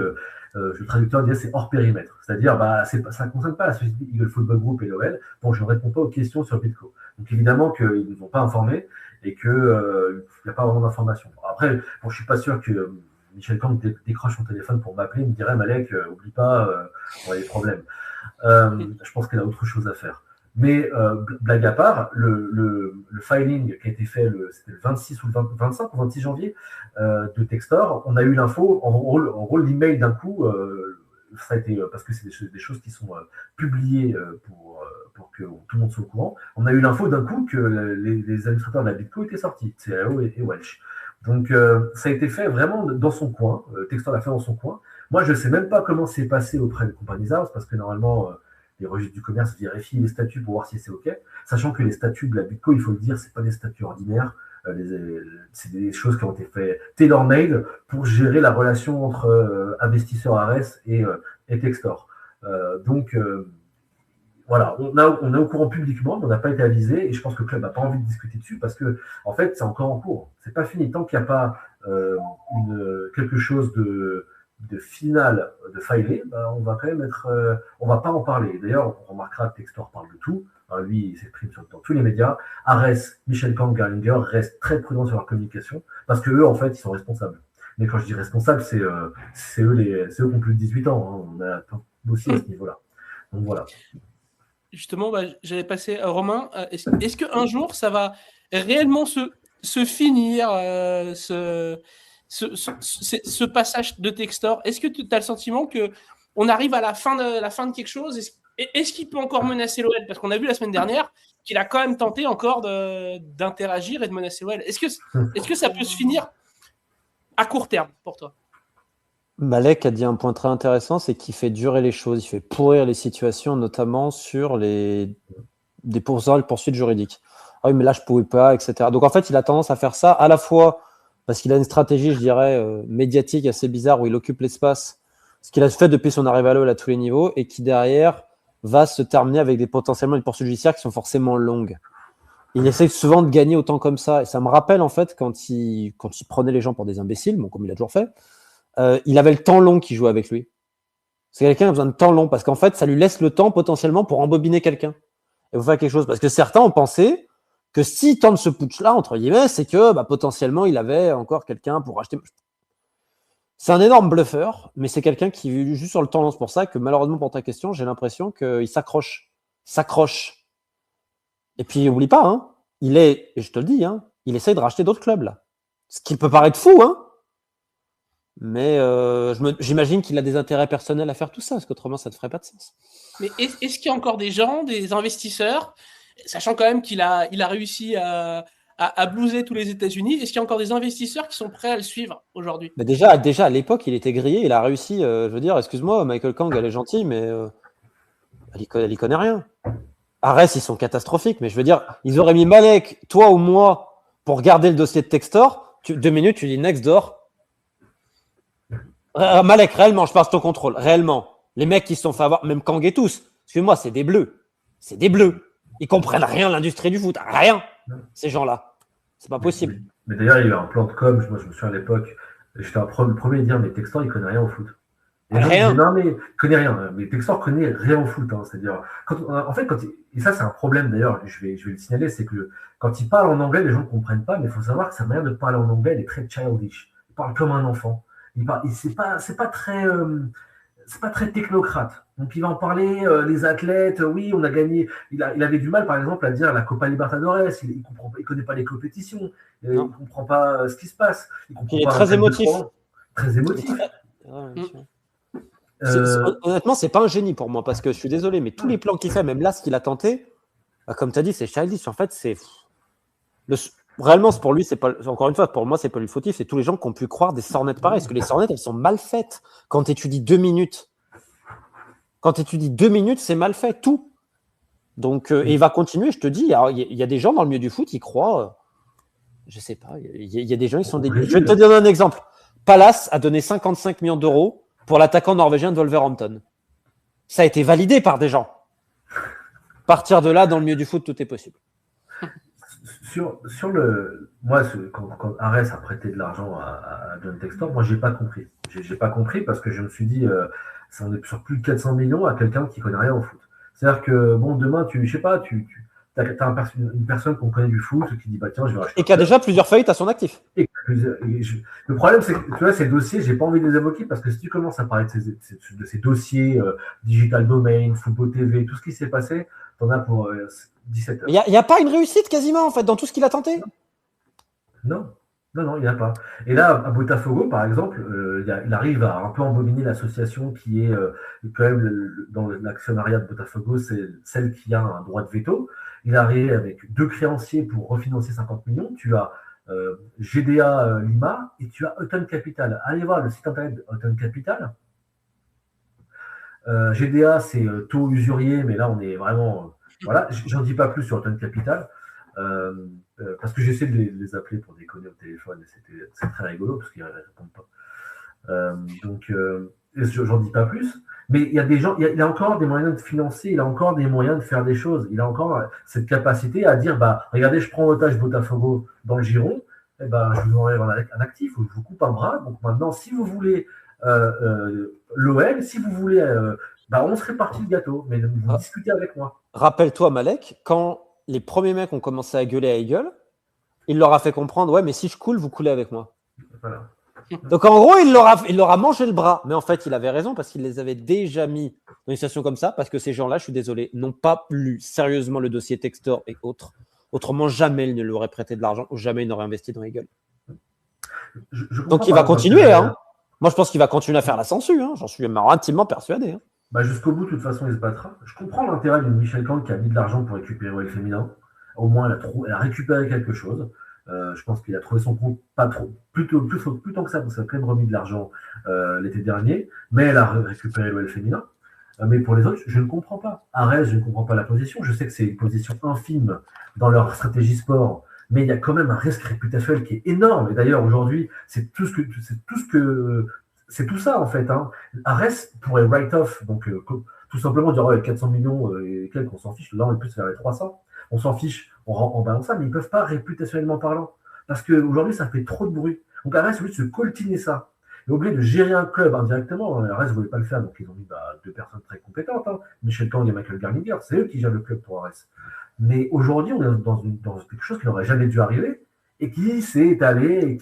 le traducteur disait c'est hors périmètre. C'est-à-dire, ça ne concerne pas la société Eagle Football Group et l'OL, donc je ne réponds pas aux questions sur Bitco. Donc évidemment qu'ils ne nous ont pas informés et qu'il n'y a pas vraiment d'informations. Après, je ne suis pas sûr que Michel Kang décroche son téléphone pour m'appeler, il me dirait Malek, oublie pas, on a des problèmes. Je pense qu'elle a autre chose à faire. Mais blague à part, le filing qui a été fait, c'était le 26 ou le 25 ou 26 janvier de Textor, on a eu l'info, en gros l'email d'un coup, ça a été, parce que c'est des choses qui sont publiées pour que tout le monde soit au courant, on a eu l'info d'un coup que les administrateurs de la Bitco étaient sortis, CAO et Welch. Donc ça a été fait vraiment dans son coin, Textor l'a fait dans son coin. Moi je ne sais même pas comment c'est passé auprès de Companies House, parce que normalement... les registres du commerce vérifient les statuts pour voir si c'est OK, sachant que les statuts de la Bitco, il faut le dire, c'est pas des statuts ordinaires, c'est des choses qui ont été faites tailor-made pour gérer la relation entre investisseurs Ares et Textor. Donc, voilà, on est au courant publiquement, mais on n'a pas été avisé, et je pense que le club n'a pas envie de discuter dessus parce que, en fait, c'est encore en cours. C'est pas fini. Tant qu'il n'y a pas quelque chose de finale de filé, on va quand même on va pas en parler. D'ailleurs, on remarquera que Textor parle de tout. Lui, il s'exprime dans tous les médias. Ares, Michel Kang, Gerlinger restent très prudents sur leur communication parce que eux, en fait, ils sont responsables. Mais quand je dis responsables, c'est eux qui ont plus de 18 ans. On a aussi à ce niveau-là. Donc voilà. Justement, j'allais passer à Romain. Est-ce qu'un jour, ça va réellement se finir, ce passage de Textor? Est-ce que tu as le sentiment qu'on arrive à la fin de quelque chose? Est-ce qu'il peut encore menacer l'OL? Parce qu'on a vu la semaine dernière qu'il a quand même tenté encore d'interagir et de menacer l'OL. Est-ce que ça peut se finir à court terme pour toi? Malek a dit un point très intéressant, c'est qu'il fait durer les choses, il fait pourrir les situations, notamment sur des poursuites juridiques. Ah oui, mais là, je ne pouvais pas, etc. Donc, en fait, il a tendance à faire ça à la fois parce qu'il a une stratégie, je dirais, médiatique assez bizarre où il occupe l'espace, ce qu'il a fait depuis son arrivée à l'OL à tous les niveaux, et qui, derrière, va se terminer avec potentiellement des poursuites judiciaires qui sont forcément longues. Il essaie souvent de gagner autant comme ça. Et ça me rappelle, en fait, quand il prenait les gens pour des imbéciles, bon, comme il a toujours fait, il avait le temps long qui jouait avec lui. C'est quelqu'un qui a besoin de temps long parce qu'en fait, ça lui laisse le temps potentiellement pour embobiner quelqu'un et vous faire quelque chose. Parce que certains ont pensé que s'il tente ce putsch-là, entre guillemets, c'est que potentiellement, il avait encore quelqu'un pour acheter. C'est un énorme bluffeur, mais c'est quelqu'un qui joue sur le temps long. C'est pour ça que malheureusement, pour ta question, j'ai l'impression qu'il s'accroche. Et puis, n'oublie pas, et je te le dis, il essaye de racheter d'autres clubs là. Ce qui peut paraître fou, mais j'imagine qu'il a des intérêts personnels à faire tout ça, parce qu'autrement, ça ne ferait pas de sens. Mais est-ce qu'il y a encore des gens, des investisseurs, sachant quand même qu'il a réussi à blouser tous les États-Unis, est-ce qu'il y a encore des investisseurs qui sont prêts à le suivre aujourd'hui? Déjà, à l'époque, il était grillé, il a réussi, je veux dire, excuse-moi, Michael Kang, elle est gentille, mais elle y connaît rien. Ares, ils sont catastrophiques, mais je veux dire, ils auraient mis Malek, toi ou moi, pour garder le dossier de Textor, 2 minutes, tu dis next door. Malek, réellement, je passe ton contrôle, réellement. Les mecs qui se sont fait avoir, même Kang et tous, excuse-moi, c'est des bleus. Ils comprennent rien à l'industrie du foot, rien, ces gens-là. C'est pas possible. Mais d'ailleurs, il y a eu un plan de com, moi je me souviens à l'époque, j'étais le premier à dire, mais Textor, il connaît rien au foot. Et Rien. Non, mais il connaît rien. Mais Textor connaît rien au foot. C'est-à-dire, et ça, c'est un problème d'ailleurs, je vais le signaler, c'est que quand il parle en anglais, les gens ne comprennent pas, mais il faut savoir que sa manière de parler en anglais, elle est très childish. Il parle comme un enfant. C'est pas très technocrate. Donc il va en parler, les athlètes, oui, on a gagné. Il avait du mal, par exemple, à dire la Copa Libertadores, il connaît pas les compétitions, il ne comprend pas ce qui se passe. Il est très émotif. Très émotif. Honnêtement, c'est pas un génie pour moi, parce que je suis désolé, mais tous les plans qu'il fait, même là, ce qu'il a tenté, comme tu as dit, c'est childish. En fait, réellement, pour lui, c'est pas. Encore une fois, pour moi, c'est pas lui fautif. C'est tous les gens qui ont pu croire des sornettes pareilles. Parce que les sornettes, elles sont mal faites. Quand tu étudies 2 minutes, c'est mal fait, tout. Donc, et il va continuer, je te dis. Il y a des gens dans le milieu du foot, ils croient. Je sais pas. Il y a des gens, ils sont débiles. Je vais te donner un exemple. Palace a donné 55 millions d'euros pour l'attaquant norvégien de Wolverhampton. Ça a été validé par des gens. À partir de là, dans le milieu du foot, tout est possible. Moi, quand Arès a prêté de l'argent à John Textor, moi, j'ai pas compris. J'ai pas compris parce que je me suis dit, on est sur plus de 400 millions à quelqu'un qui connaît rien au foot. C'est-à-dire que, bon, demain, tu as une personne qu'on connaît du foot qui dit, bah tiens, je vais racheter. Et qui a déjà plusieurs faillites à son actif. Le problème, c'est que, tu vois, ces dossiers, j'ai pas envie de les évoquer parce que si tu commences à parler de ces dossiers, Digital Domain, Football TV, tout ce qui s'est passé, t'en as pour 17 heures. Il n'y a pas une réussite quasiment, en fait, dans tout ce qu'il a tenté. Non, il n'y en a pas. Et là, à Botafogo, par exemple, il arrive à un peu embobiner l'association qui est quand même dans l'actionnariat de Botafogo, c'est celle qui a un droit de veto. Il arrive avec 2 créanciers pour refinancer 50 millions. Tu as GDA Lima et tu as Hutton Capital. Allez voir le site internet de Hutton Capital. GDA, c'est taux usurier, mais là, on est vraiment... voilà, j'en dis pas plus sur Hutton Capital. Parce que j'essaie de les appeler pour déconner au téléphone et c'est très rigolo parce qu'ils ne répondent pas. Donc, j'en dis pas plus. Mais il y a des gens, il a encore des moyens de financer, il a encore des moyens de faire des choses. Il a encore cette capacité à dire, bah, regardez, je prends otage Botafogo dans le giron, eh ben, je vous enlève un actif, je vous coupe un bras. Donc maintenant, si vous voulez l'OL, si vous voulez, on se répartit le gâteau, mais vous discutez avec moi. Rappelle-toi, Malek, quand les premiers mecs ont commencé à gueuler à Eagle, il leur a fait comprendre, ouais, mais si je coule, vous coulez avec moi. Voilà. Donc en gros, il leur a mangé le bras. Mais en fait, il avait raison parce qu'il les avait déjà mis dans une situation comme ça, parce que ces gens-là, je suis désolé, n'ont pas lu sérieusement le dossier Textor et autres. Autrement, jamais il ne lui aurait prêté de l'argent ou jamais il n'aurait investi dans Eagle. Donc il va continuer. Hein. Moi, je pense qu'il va continuer à faire la censure. Hein. J'en suis intimement persuadé. Hein. Jusqu'au bout, de toute façon, il se battra. Je comprends l'intérêt d'une Michel Kang qui a mis de l'argent pour récupérer OL féminin. Au moins, elle a récupéré quelque chose. Je pense qu'il a trouvé son compte pas trop, plus tant que ça, parce qu'elle a quand même remis de l'argent l'été dernier, mais elle a récupéré l'OL féminin. Mais pour les autres, je ne comprends pas. Arès, je ne comprends pas la position. Je sais que c'est une position infime dans leur stratégie sport, mais il y a quand même un risque réputationnel qui est énorme. Et d'ailleurs, aujourd'hui, c'est tout ça en fait. Hein. Arès pourrait write-off, donc tout simplement dire 400 millions et quelques, on s'en fiche. Là, on est plus vers les 300. On s'en fiche, on balance ça, mais ils ne peuvent pas réputationnellement parlant. Parce qu'aujourd'hui, ça fait trop de bruit. Donc Arès, au lieu de se coltiner ça, et au lieu de gérer un club indirectement, Arès ne voulait pas le faire, donc ils ont mis 2 personnes très compétentes, hein, Michel Kang et Michael Garninger, c'est eux qui gèrent le club pour Arès. Mais aujourd'hui, on est dans quelque chose qui n'aurait jamais dû arriver, et qui s'est étalé,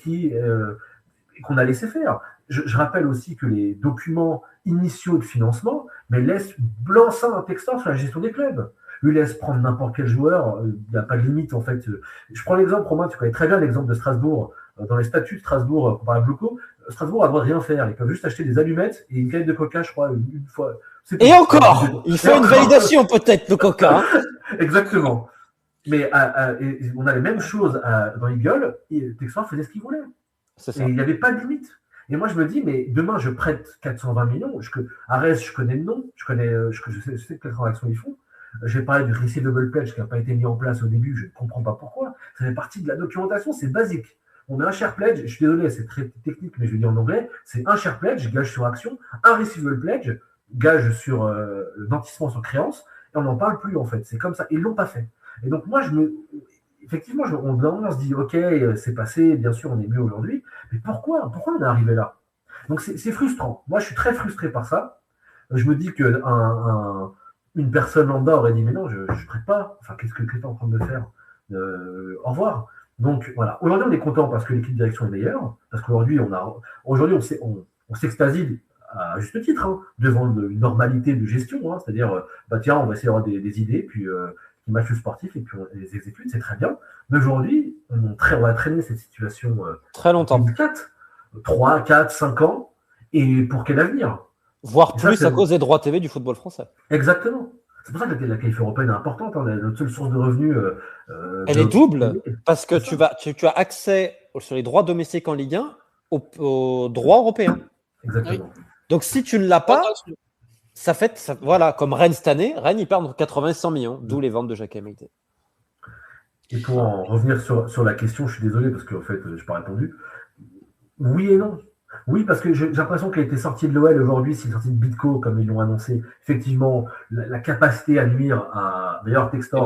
et qu'on a laissé faire. Je rappelle aussi que les documents initiaux de financement laissent blanc-seing un Textor sur la gestion des clubs. Lui laisse prendre n'importe quel joueur, il n'y a pas de limite en fait. Je prends l'exemple, Romain, tu connais très bien l'exemple de Strasbourg. Dans les statuts de Strasbourg, comparé à Blocco, Strasbourg a le droit de rien faire. Ils peuvent juste acheter des allumettes et une canette de coca, je crois, une fois. Et encore, il faut une validation peut-être, le coca. Hein. Exactement. Mais on a les mêmes choses dans Eagle, et Textor faisait ce qu'il voulait. Et il n'y avait pas de limite. Et moi, je me dis, mais demain, je prête 420 millions. Arès, je connais le nom, je sais quelles transactions ils font. J'ai parlé du receivable pledge qui n'a pas été mis en place au début, je ne comprends pas pourquoi. Ça fait partie de la documentation, c'est basique. On a un share pledge, je suis désolé, c'est très technique, mais je vais dire en anglais, c'est un share pledge, gage sur action, un receivable pledge, gage sur nantissement sur créance, et on n'en parle plus en fait. C'est comme ça, ils ne l'ont pas fait. Et donc moi, effectivement, on se dit, ok, c'est passé, bien sûr, on est mieux aujourd'hui, mais pourquoi on est arrivé là? Donc c'est frustrant. Moi, je suis très frustré par ça. Je me dis que une personne lambda aurait dit, mais non, je ne prête pas. Enfin, qu'est-ce que tu es en train de faire? Au revoir. Donc voilà. Aujourd'hui, on est content parce que l'équipe de direction est meilleure, parce qu'aujourd'hui, on s'extasie à juste titre devant une normalité de gestion, c'est-à-dire, tiens, on va essayer d'avoir des idées, puis qui matchent le sportif, et puis on les exécute, c'est très bien. Mais aujourd'hui, on va traîner cette situation très longtemps. 3, 4, 5 ans, et pour quel avenir? Voire plus à cause des droits TV du football français. Exactement. C'est pour ça que la qualif européenne est importante. Notre seule source de revenus. Elle est double, parce que tu as accès sur les droits domestiques en Ligue 1 aux droits européens. Exactement. Oui. Donc si tu ne l'as pas, ça fait. Voilà, comme Rennes cette année, Rennes, ils perdent 80 et 100 millions, d'où les ventes de Jacques Mété. Et pour en revenir sur la question, je suis désolé parce qu'en fait, je n'ai pas répondu. Oui et non. Oui, parce que j'ai l'impression qu'elle était sortie de l'OL aujourd'hui, c'est sortie de Bitco, comme ils l'ont annoncé. Effectivement, la capacité à nuire à. D'ailleurs, Textor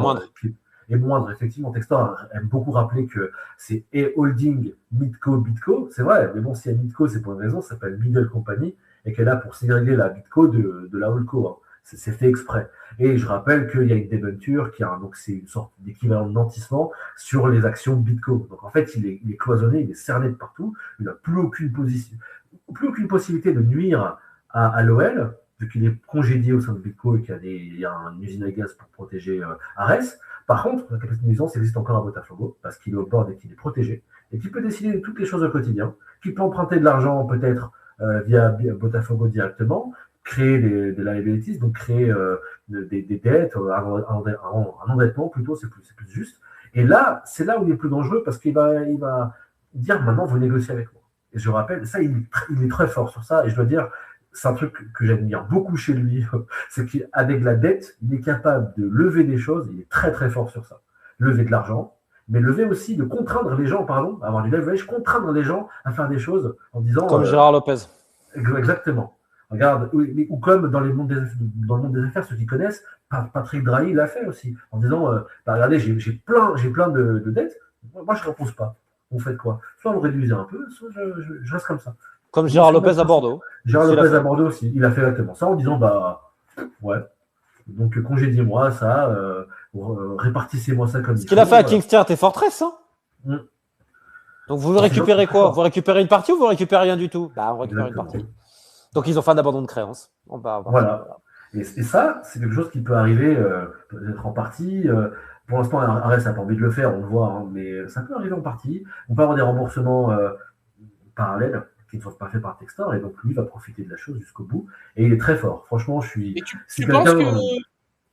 est moindre. Effectivement, Textor aime beaucoup rappeler que c'est holding Bitco. C'est vrai, mais bon, si il y a Bitco, c'est pour une raison, ça s'appelle Middle Company, et qu'elle a pour ségréguer la Bitco de la Holdco. C'est fait exprès. Et je rappelle qu'il y a une débenture donc c'est une sorte d'équivalent de nantissement sur les actions Bitco. Donc en fait, il est cloisonné, il est cerné de partout. Il n'a plus aucune possibilité de nuire à l'OL, vu qu'il est congédié au sein de Bitco et qu'il y a une usine à gaz pour protéger Arès. Par contre, la capacité de nuisance existe encore à Botafogo, parce qu'il est au bord et qu'il est protégé, et qu'il peut décider de toutes les choses au quotidien, qu'il peut emprunter de l'argent peut-être via Botafogo directement, créer des liabilities, donc créer des dettes, un endettement plutôt, c'est plus juste. Et là, c'est là où il est plus dangereux parce qu'il va dire maintenant, vous négociez avec moi. Et je rappelle, ça, il est très fort sur ça. Et je dois dire, c'est un truc que j'admire beaucoup chez lui, c'est qu'avec la dette, il est capable de lever des choses, il est très très fort sur ça. Lever de l'argent, mais lever aussi de contraindre les gens, avoir du leverage, contraindre les gens à faire des choses en disant. Comme Gérard Lopez. Exactement. Regarde, ou comme dans le monde des affaires, ceux qui connaissent, Patrick Drahi l'a fait aussi, en disant, regardez, j'ai plein de dettes, moi je ne repose pas. Vous faites quoi? Soit vous réduisez un peu, soit je reste comme ça. Comme Gérard Lopez à Bordeaux. Gérard Lopez à Bordeaux aussi, il a fait exactement ça en disant, ouais, donc congédiez-moi ça, répartissez-moi ça comme ce qu'il a fait à Kingston, t'es Fortress, hein. Donc vous récupérez quoi? Vous récupérez une partie ou vous récupérez rien du tout? On récupère une partie. Donc, ils ont fait un abandon de créance. Voilà. Et ça, c'est quelque chose qui peut arriver peut-être en partie. Pour l'instant, Arès n'a pas envie de le faire, on le voit, mais ça peut arriver en partie. On peut avoir des remboursements parallèles qui ne sont pas faits par Textor, et donc lui va profiter de la chose jusqu'au bout. Et il est très fort. Franchement, je suis.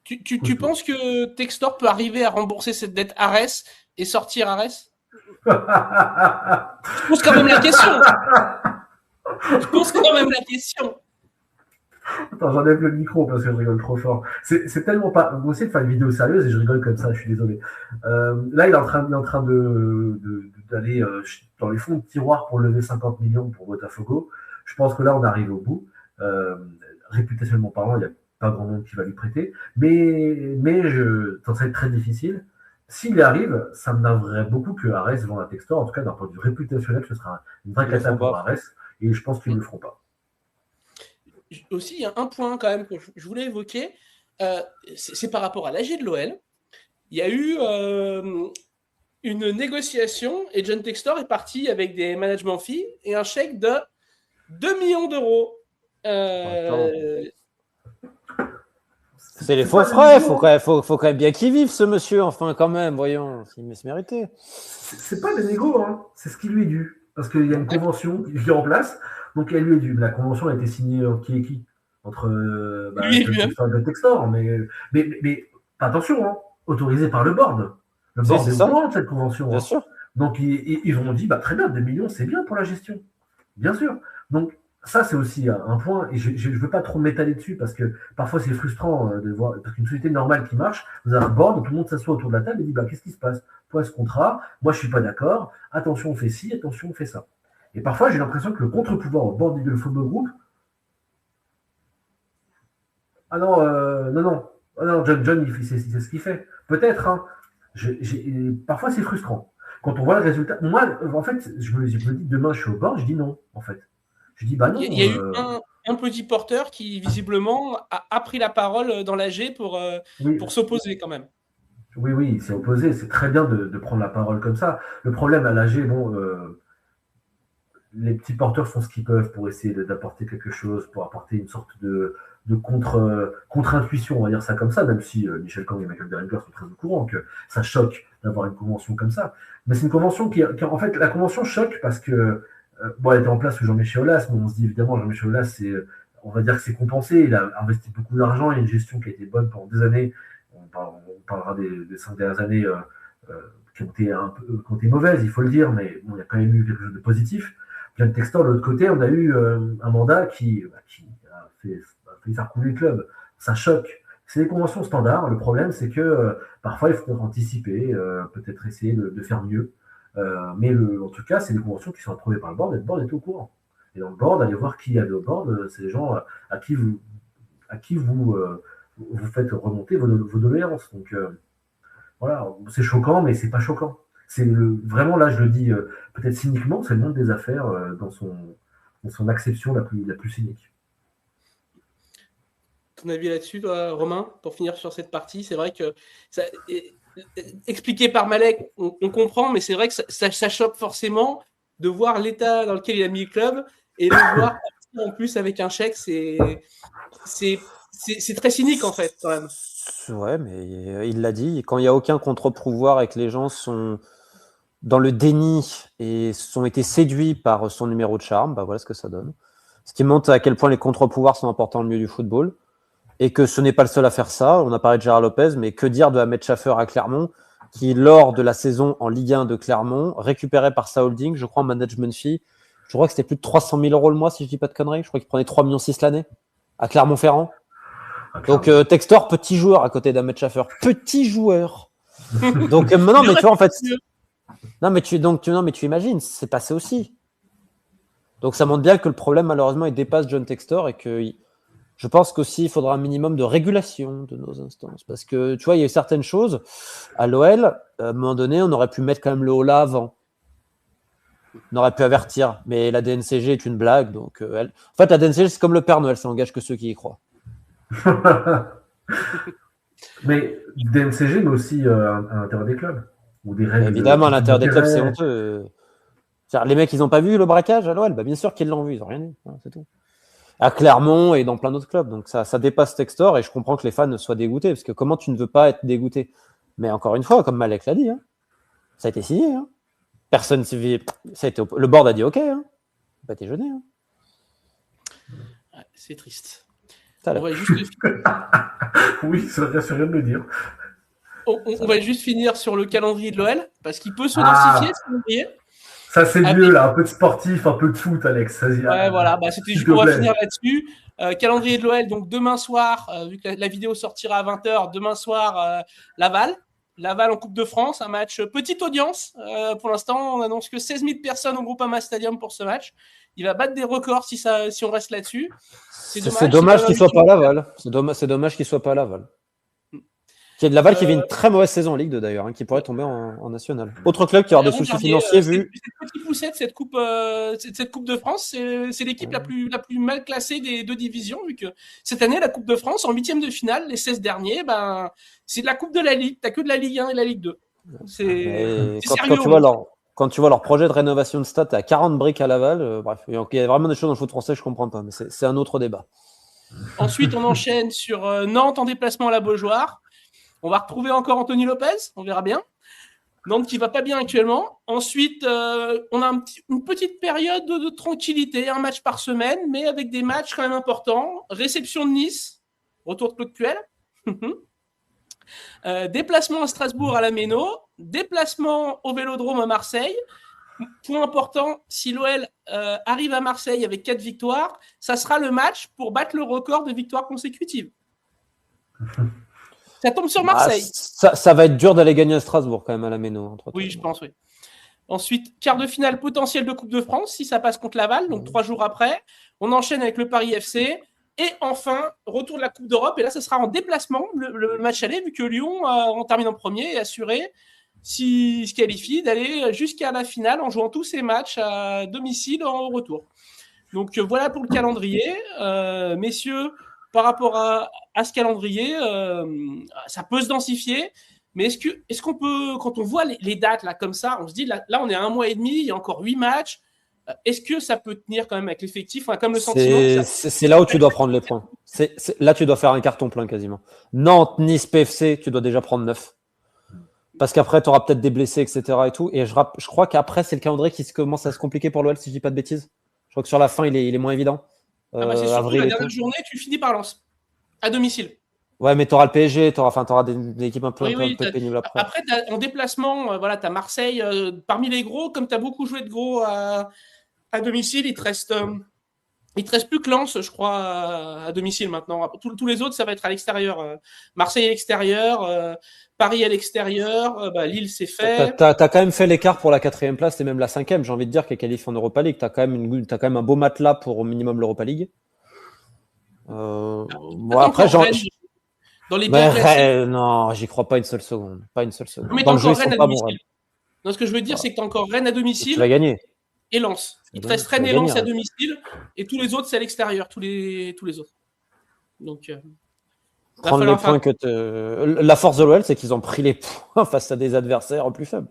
Tu penses que Textor peut arriver à rembourser cette dette Arès et sortir Arès? Je pose quand même la question. Attends, j'enlève le micro parce que je rigole trop fort. C'est tellement pas. Moi aussi de faire une vidéo sérieuse et je rigole comme ça, je suis désolé. Là, il est en train d'aller dans les fonds de tiroir pour lever 50 millions pour Botafogo. Je pense que là, on arrive au bout. Réputationnellement parlant, il n'y a pas grand monde qui va lui prêter. Mais ça va être très difficile. S'il y arrive, ça me naverait beaucoup que Arès vende à Textor. En tout cas, d'un point de vue réputationnel, ce sera une vraie cata pour Arès. Et je pense qu'ils ne le feront pas. Aussi, il y a un point quand même que je voulais évoquer. C'est par rapport à l'AG de l'OL. Il y a eu une négociation et John Textor est parti avec des management fees et un chèque de 2 millions d'euros. C'est les faux frais, faut quand même bien qu'il vive ce monsieur, enfin quand même, voyons, il se méritait. C'est pas des négos, c'est ce qui lui est dû. Parce qu'il y a une convention qui est en place, donc elle lui est due. La convention a été signée qui entre le Textor, mais attention, autorisé par le board. Le board est au courant de cette convention. Bien sûr. Donc ils ont dit, très bien, 2 millions, c'est bien pour la gestion. Bien sûr. Donc ça, c'est aussi un point, et je ne veux pas trop m'étaler dessus, parce que parfois c'est frustrant de voir, parce qu'une société normale qui marche, vous avez un board, tout le monde s'assoit autour de la table et dit, qu'est-ce qui se passe? Toi, ce contrat, moi je ne suis pas d'accord, attention, on fait ci, attention, on fait ça. Et parfois, j'ai l'impression que le contre-pouvoir au board du Football Group, non, John, c'est ce qu'il fait. Peut-être, Parfois, c'est frustrant. Quand on voit le résultat, moi, en fait, je me dis demain, je suis au bord, je dis non, en fait. Je dis bah non. Il y a eu un petit porteur qui, visiblement, a pris la parole dans l'AG Oui, pour s'opposer quand même. oui, il s'est opposé. C'est très bien de prendre la parole comme ça. Le problème à l'AG, bon, les petits porteurs font ce qu'ils peuvent pour essayer d'apporter quelque chose, pour apporter une sorte de contre-intuition, on va dire ça comme ça, même si Michel Kang et Michael Gallagher sont très au courant que ça choque d'avoir une convention comme ça. Mais c'est une convention en fait, la convention choque parce que, bon, elle était en place sous Jean-Michel Aulas, mais on se dit évidemment, Jean-Michel Aulas, on va dire que c'est compensé, il a investi beaucoup d'argent, il y a une gestion qui a été bonne pendant des années, on parlera des 5 dernières années euh, qui ont été mauvaises, il faut le dire, mais bon, il y a quand même eu quelque chose de positif. John Textor, de l'autre côté, on a eu un mandat qui a fait faire couler le club. Ça choque. C'est des conventions standards. Le problème, c'est que parfois, il faut anticiper, peut-être essayer de faire mieux. Mais en tout cas, c'est des conventions qui sont approuvées par le board et le board est au courant. Et dans le board, allez voir qui y avait au board, c'est les gens à qui vous faites remonter vos doléances. Donc voilà, c'est choquant, mais c'est pas choquant. Vraiment, là, je le dis peut-être cyniquement, c'est le monde des affaires dans son acception la plus cynique. Ton avis là-dessus, toi, Romain, pour finir sur cette partie? C'est vrai que, expliqué par Malek, on comprend, mais c'est vrai que ça choque forcément de voir l'état dans lequel il a mis le club et de voir en plus avec un chèque, c'est très cynique en fait, quand même. Ouais, mais il l'a dit, quand il n'y a aucun contre-pouvoir et que les gens sont dans le déni et ont été séduits par son numéro de charme, bah voilà ce que ça donne. Ce qui montre à quel point les contre-pouvoirs sont importants dans le milieu du football et que ce n'est pas le seul à faire ça. On a parlé de Gérard Lopez, mais que dire de Ahmed Schaffer à Clermont, qui, lors de la saison en Ligue 1 de Clermont, récupéré par sa holding, je crois en management fee, je crois que c'était plus de 300 000 € le mois, si je dis pas de conneries. Je crois qu'il prenait 3,6 millions l'année à Clermont-Ferrand. Donc Textor, petit joueur à côté d'Ahmed Schaffer. Petit joueur. Donc non, mais tu vois, en fait... Non, mais tu imagines, c'est passé aussi. Donc ça montre bien que le problème, malheureusement, il dépasse John Textor et que je pense qu'aussi il faudra un minimum de régulation de nos instances. Parce que tu vois, il y a eu certaines choses à l'OL, à un moment donné, on aurait pu mettre quand même le haut là avant. On aurait pu avertir. Mais la DNCG est une blague. Donc, en fait, la DNCG, c'est comme le Père Noël, ça engage que ceux qui y croient. Mais DNCG, mais aussi à l'intérieur des clubs. Ou des règles évidemment, à l'intérieur des clubs, c'est honteux. Les mecs, ils n'ont pas vu le braquage à l'OL, bah, bien sûr qu'ils l'ont vu, ils n'ont rien vu, c'est tout. À Clermont et dans plein d'autres clubs. Donc ça dépasse Textor et je comprends que les fans soient dégoûtés, parce que comment tu ne veux pas être dégoûté? Mais encore une fois, comme Malek l'a dit, hein, ça a été signé. Hein. Personne ça a été... Le board a dit OK. Hein. Ça n'a pas été jeûné. Hein. Ouais, c'est triste. On va juste... oui, ça ne rien de le dire. On va juste finir sur le calendrier de l'OL, parce qu'il peut se densifier, ce calendrier. Ça, c'est mieux, là. Un peu de sportif, un peu de foot, Alex. Ouais, voilà. Bah, c'était juste, on va finir là-dessus. Calendrier de l'OL, donc demain soir, vu que la vidéo sortira à 20h, demain soir, Laval. Laval en Coupe de France, un match petite audience. Pour l'instant, on annonce que 16 000 personnes au Groupama Stadium pour ce match. Il va battre des records si on reste là-dessus. C'est dommage qu'il ne soit pas à Laval. C'est dommage qu'il ne soit pas à Laval. Laval qui vit une très mauvaise saison en Ligue 2 d'ailleurs, hein, qui pourrait tomber en national. Autre club qui aura des soucis financiers vu. Cette petite poussette, cette coupe de France, c'est l'équipe la plus mal classée des deux divisions, vu que cette année, la Coupe de France, en 8e de finale, les 16 derniers, ben, c'est de la Coupe de la Ligue. T'as que de la Ligue 1 et la Ligue 2. C'est sérieux. Quand tu vois leur projet de rénovation de stade à 40 briques à Laval, bref, il y a vraiment des choses dans le foot français, je ne comprends pas, mais c'est un autre débat. Ensuite, on enchaîne sur Nantes en déplacement à la Beaujoire. On va retrouver encore Anthony Lopez, on verra bien. Nantes qui va pas bien actuellement. Ensuite, on a une petite période de tranquillité, un match par semaine, mais avec des matchs quand même importants. Réception de Nice, retour de Claude Puel. Déplacement à Strasbourg à la Méno. Déplacement au Vélodrome à Marseille. Point important, si l'OL arrive à Marseille avec 4 victoires, ça sera le match pour battre le record de victoires consécutives. Ça tombe sur Marseille. Ça va être dur d'aller gagner à Strasbourg quand même à la Méno. Oui, je pense, oui. Ensuite, quart de finale potentiel de Coupe de France, si ça passe contre Laval, donc 3 jours après. On enchaîne avec le Paris FC. Et enfin, retour de la Coupe d'Europe. Et là, ce sera en déplacement, le match aller, vu que Lyon, en terminant premier, est assuré, s'il se qualifie, d'aller jusqu'à la finale en jouant tous ses matchs à domicile en retour. Donc voilà pour le calendrier. Messieurs, par rapport à ce calendrier, ça peut se densifier. Mais est-ce qu'on peut, quand on voit les dates là comme ça, on se dit là on est à 1 mois et demi, il y a encore 8 matchs. Est-ce que ça peut tenir quand même avec l'effectif, comme le sentiment c'est là où tu dois prendre les points. Là, tu dois faire un carton plein quasiment. Nantes, Nice, PFC, tu dois déjà prendre 9. Parce qu'après, tu auras peut-être des blessés, etc. Et tout. Et je crois qu'après, c'est le calendrier qui commence à se compliquer pour l'OL, si je dis pas de bêtises. Je crois que sur la fin, il est moins évident. C'est surtout la dernière journée, tu finis par Lens, à domicile. Ouais, mais tu auras le PSG, tu auras des équipes un peu pénibles après. Après, en déplacement, tu as Marseille. Parmi les gros, comme tu as beaucoup joué de gros à domicile, il te reste plus que Lens, je crois, à domicile maintenant. Tous les autres, ça va être à l'extérieur. Marseille à l'extérieur, Paris à l'extérieur, Lille, c'est fait. Tu as quand même fait l'écart pour la 4e place et même la 5e, j'ai envie de dire, qui est qualifiée en Europa League. Tu as quand même un beau matelas pour au minimum l'Europa League. Après, dans les non, j'y crois pas une seule seconde. Pas une seule seconde. Mais dans le jeu, ils sont pas bons. Non, ce que je veux dire, c'est que tu as encore Rennes à domicile. Tu vas gagner. Et Lens. Il te reste Rennes et Lens à domicile, et tous les autres, c'est à l'extérieur, tous les autres. Donc, prendre les points la force de l'OL, c'est qu'ils ont pris les points face à des adversaires plus faibles.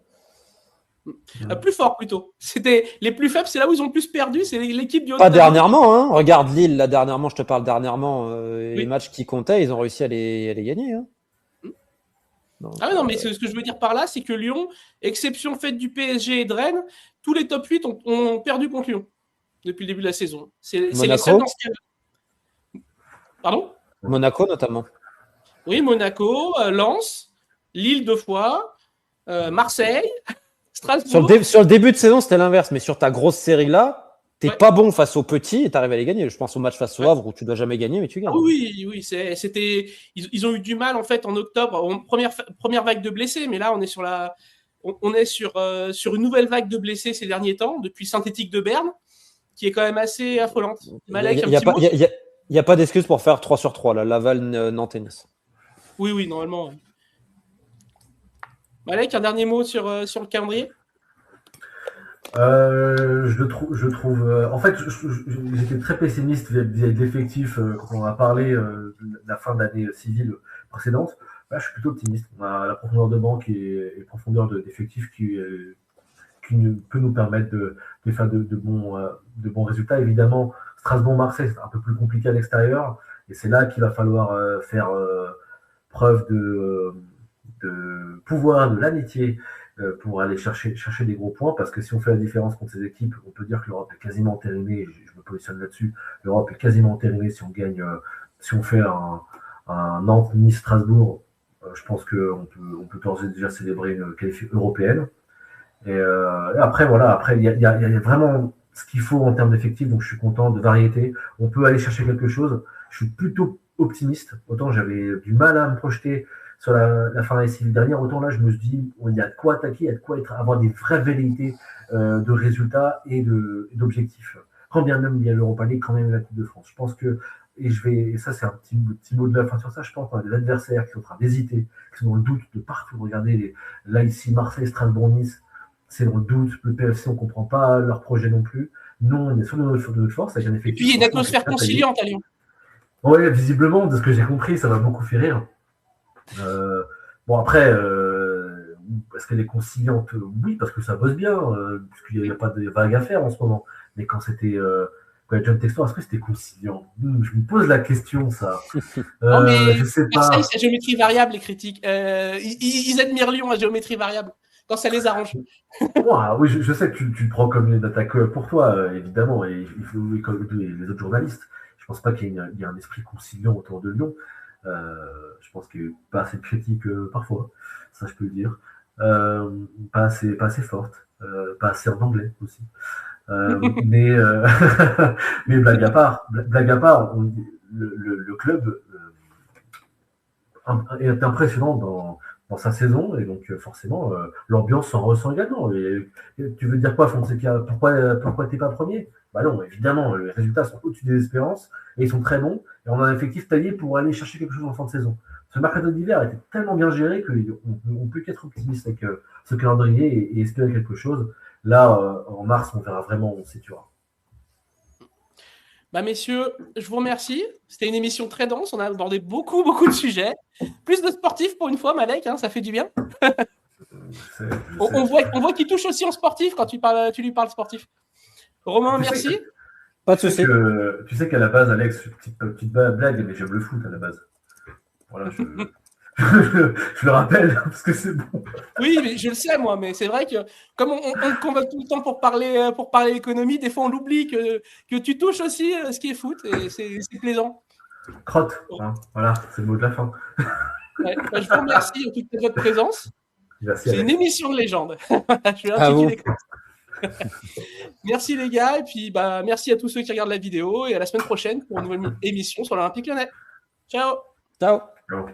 Plus fort plutôt. C'était les plus faibles, c'est là où ils ont le plus perdu, c'est l'équipe du haut. Pas dernièrement, hein. Regarde Lille, là dernièrement, je te parle dernièrement, les matchs qui comptaient, ils ont réussi à les gagner. Hein. Donc, non, mais ce que je veux dire par là, c'est que Lyon, exception faite du PSG et de Rennes, tous les top 8 ont perdu contre Lyon depuis le début de la saison. C'est les seuls dans ce cas-là. Pardon ? Monaco notamment. Oui, Monaco, Lens, Lille 2 fois, Marseille, Strasbourg. Sur le début de saison, c'était l'inverse, mais sur ta grosse série là, t'es pas bon face aux petits et t'arrives à les gagner. Je pense au match face au Havre où tu dois jamais gagner, mais tu gagnes. Oui, ils ont eu du mal en fait en octobre, première vague de blessés, mais là on est sur une nouvelle vague de blessés ces derniers temps, depuis Synthétique de Berne, qui est quand même assez affolante. Il n'y a pas d'excuse pour faire 3 sur 3, là, Laval, Nantes et Nice. Oui, normalement. Oui. Malek, un dernier mot sur le calendrier ? Je trouve. En fait, j'étais très pessimiste vis-à-vis de l'effectif quand on a parlé de la fin de l'année civile précédente. Là, je suis plutôt optimiste. On a la profondeur de banque et profondeur d'effectif qui peut nous permettre de faire de bons résultats. Évidemment, Strasbourg-Marseille, c'est un peu plus compliqué à l'extérieur. Et c'est là qu'il va falloir faire preuve de pouvoir, de l'amitié pour aller chercher des gros points, parce que si on fait la différence contre ces équipes, on peut dire que l'Europe est quasiment entérinée, je me positionne là-dessus, l'Europe est quasiment entérinée si on gagne, si on fait un Nantes, Nice, Strasbourg, je pense qu'on peut d'ores et déjà célébrer une qualification européenne. Et après, il y a vraiment ce qu'il faut en termes d'effectifs, donc je suis content, de variété, on peut aller chercher quelque chose, je suis plutôt optimiste, autant j'avais du mal à me projeter sur la fin de la série dernière, autant là je me suis dit il y a de quoi attaquer, il y a de quoi avoir des vraies velléités de résultats et d'objectifs. Quand bien même il y a l'Europa League, quand même la Coupe de France. Je pense que, et ça c'est un petit mot de la fin sur ça, je pense qu'on a des adversaires qui sont en train d'hésiter, qui sont dans le doute de partout. Regardez là ici Marseille, Strasbourg, Nice, c'est dans le doute, le PFC on ne comprend pas leur projet non plus. Nous on est sur notre force avec un effectif. Et puis il y a une atmosphère conciliante à Lyon. Oui, visiblement, de ce que j'ai compris, ça m'a beaucoup fait rire. Bon après, est-ce qu'elle est conciliante ? Oui, parce que ça bosse bien, puisqu'il n'y a pas de vague à faire en ce moment. Mais quand c'était John Textor, est-ce que c'était conciliant ? Je me pose la question, ça. Non, mais je sais pas. Marseille, c'est à géométrie variable, les critiques. Ils admirent Lyon à géométrie variable, quand ça les arrange. Oui, je sais que tu le prends comme une attaque pour toi, évidemment, et il faut comme les autres journalistes. Je pense pas qu'il y ait un esprit conciliant autour de Lyon. Je pense qu'il n'y a pas assez de critiques parfois, ça je peux le dire. Pas assez forte, pas assez en anglais aussi. Mais blague à part, le club est impressionnant dans dans sa saison, et donc forcément, l'ambiance s'en ressent également. Et tu veux dire quoi, Fonseca? Pourquoi t'es pas premier? Bah non, évidemment, les résultats sont au-dessus des espérances, et ils sont très bons, et on a un effectif taillé pour aller chercher quelque chose en fin de saison. Ce mercato d'hiver était tellement bien géré qu'on peut qu'être optimiste avec ce calendrier et espérer quelque chose. Là, en mars, on verra vraiment, on se situera. Bah, messieurs, je vous remercie. C'était une émission très dense. On a abordé beaucoup de sujets. Plus de sportifs pour une fois, Malek, hein, ça fait du bien. On voit qu'il touche aussi en sportif quand tu lui parles sportif. Romain, merci. Pas de souci. Tu sais qu'à la base, Alex, petite blague, mais j'aime le foot à la base. Voilà, je le rappelle, parce que c'est bon. Oui, mais je le sais, moi, mais c'est vrai que comme on convoque tout le temps pour parler économie, des fois on oublie que tu touches aussi ce qui est foot, et c'est plaisant. Crotte, hein, voilà, c'est le mot de la fin. Ouais, bah, je vous remercie en tout cas de votre présence. Merci, C'est Alex. une émission de légende. Je vais À vous. Merci les gars, et puis bah, merci à tous ceux qui regardent la vidéo, et à la semaine prochaine pour une nouvelle émission sur l'Olympique Lyonnais. Ciao. Ciao. Ciao.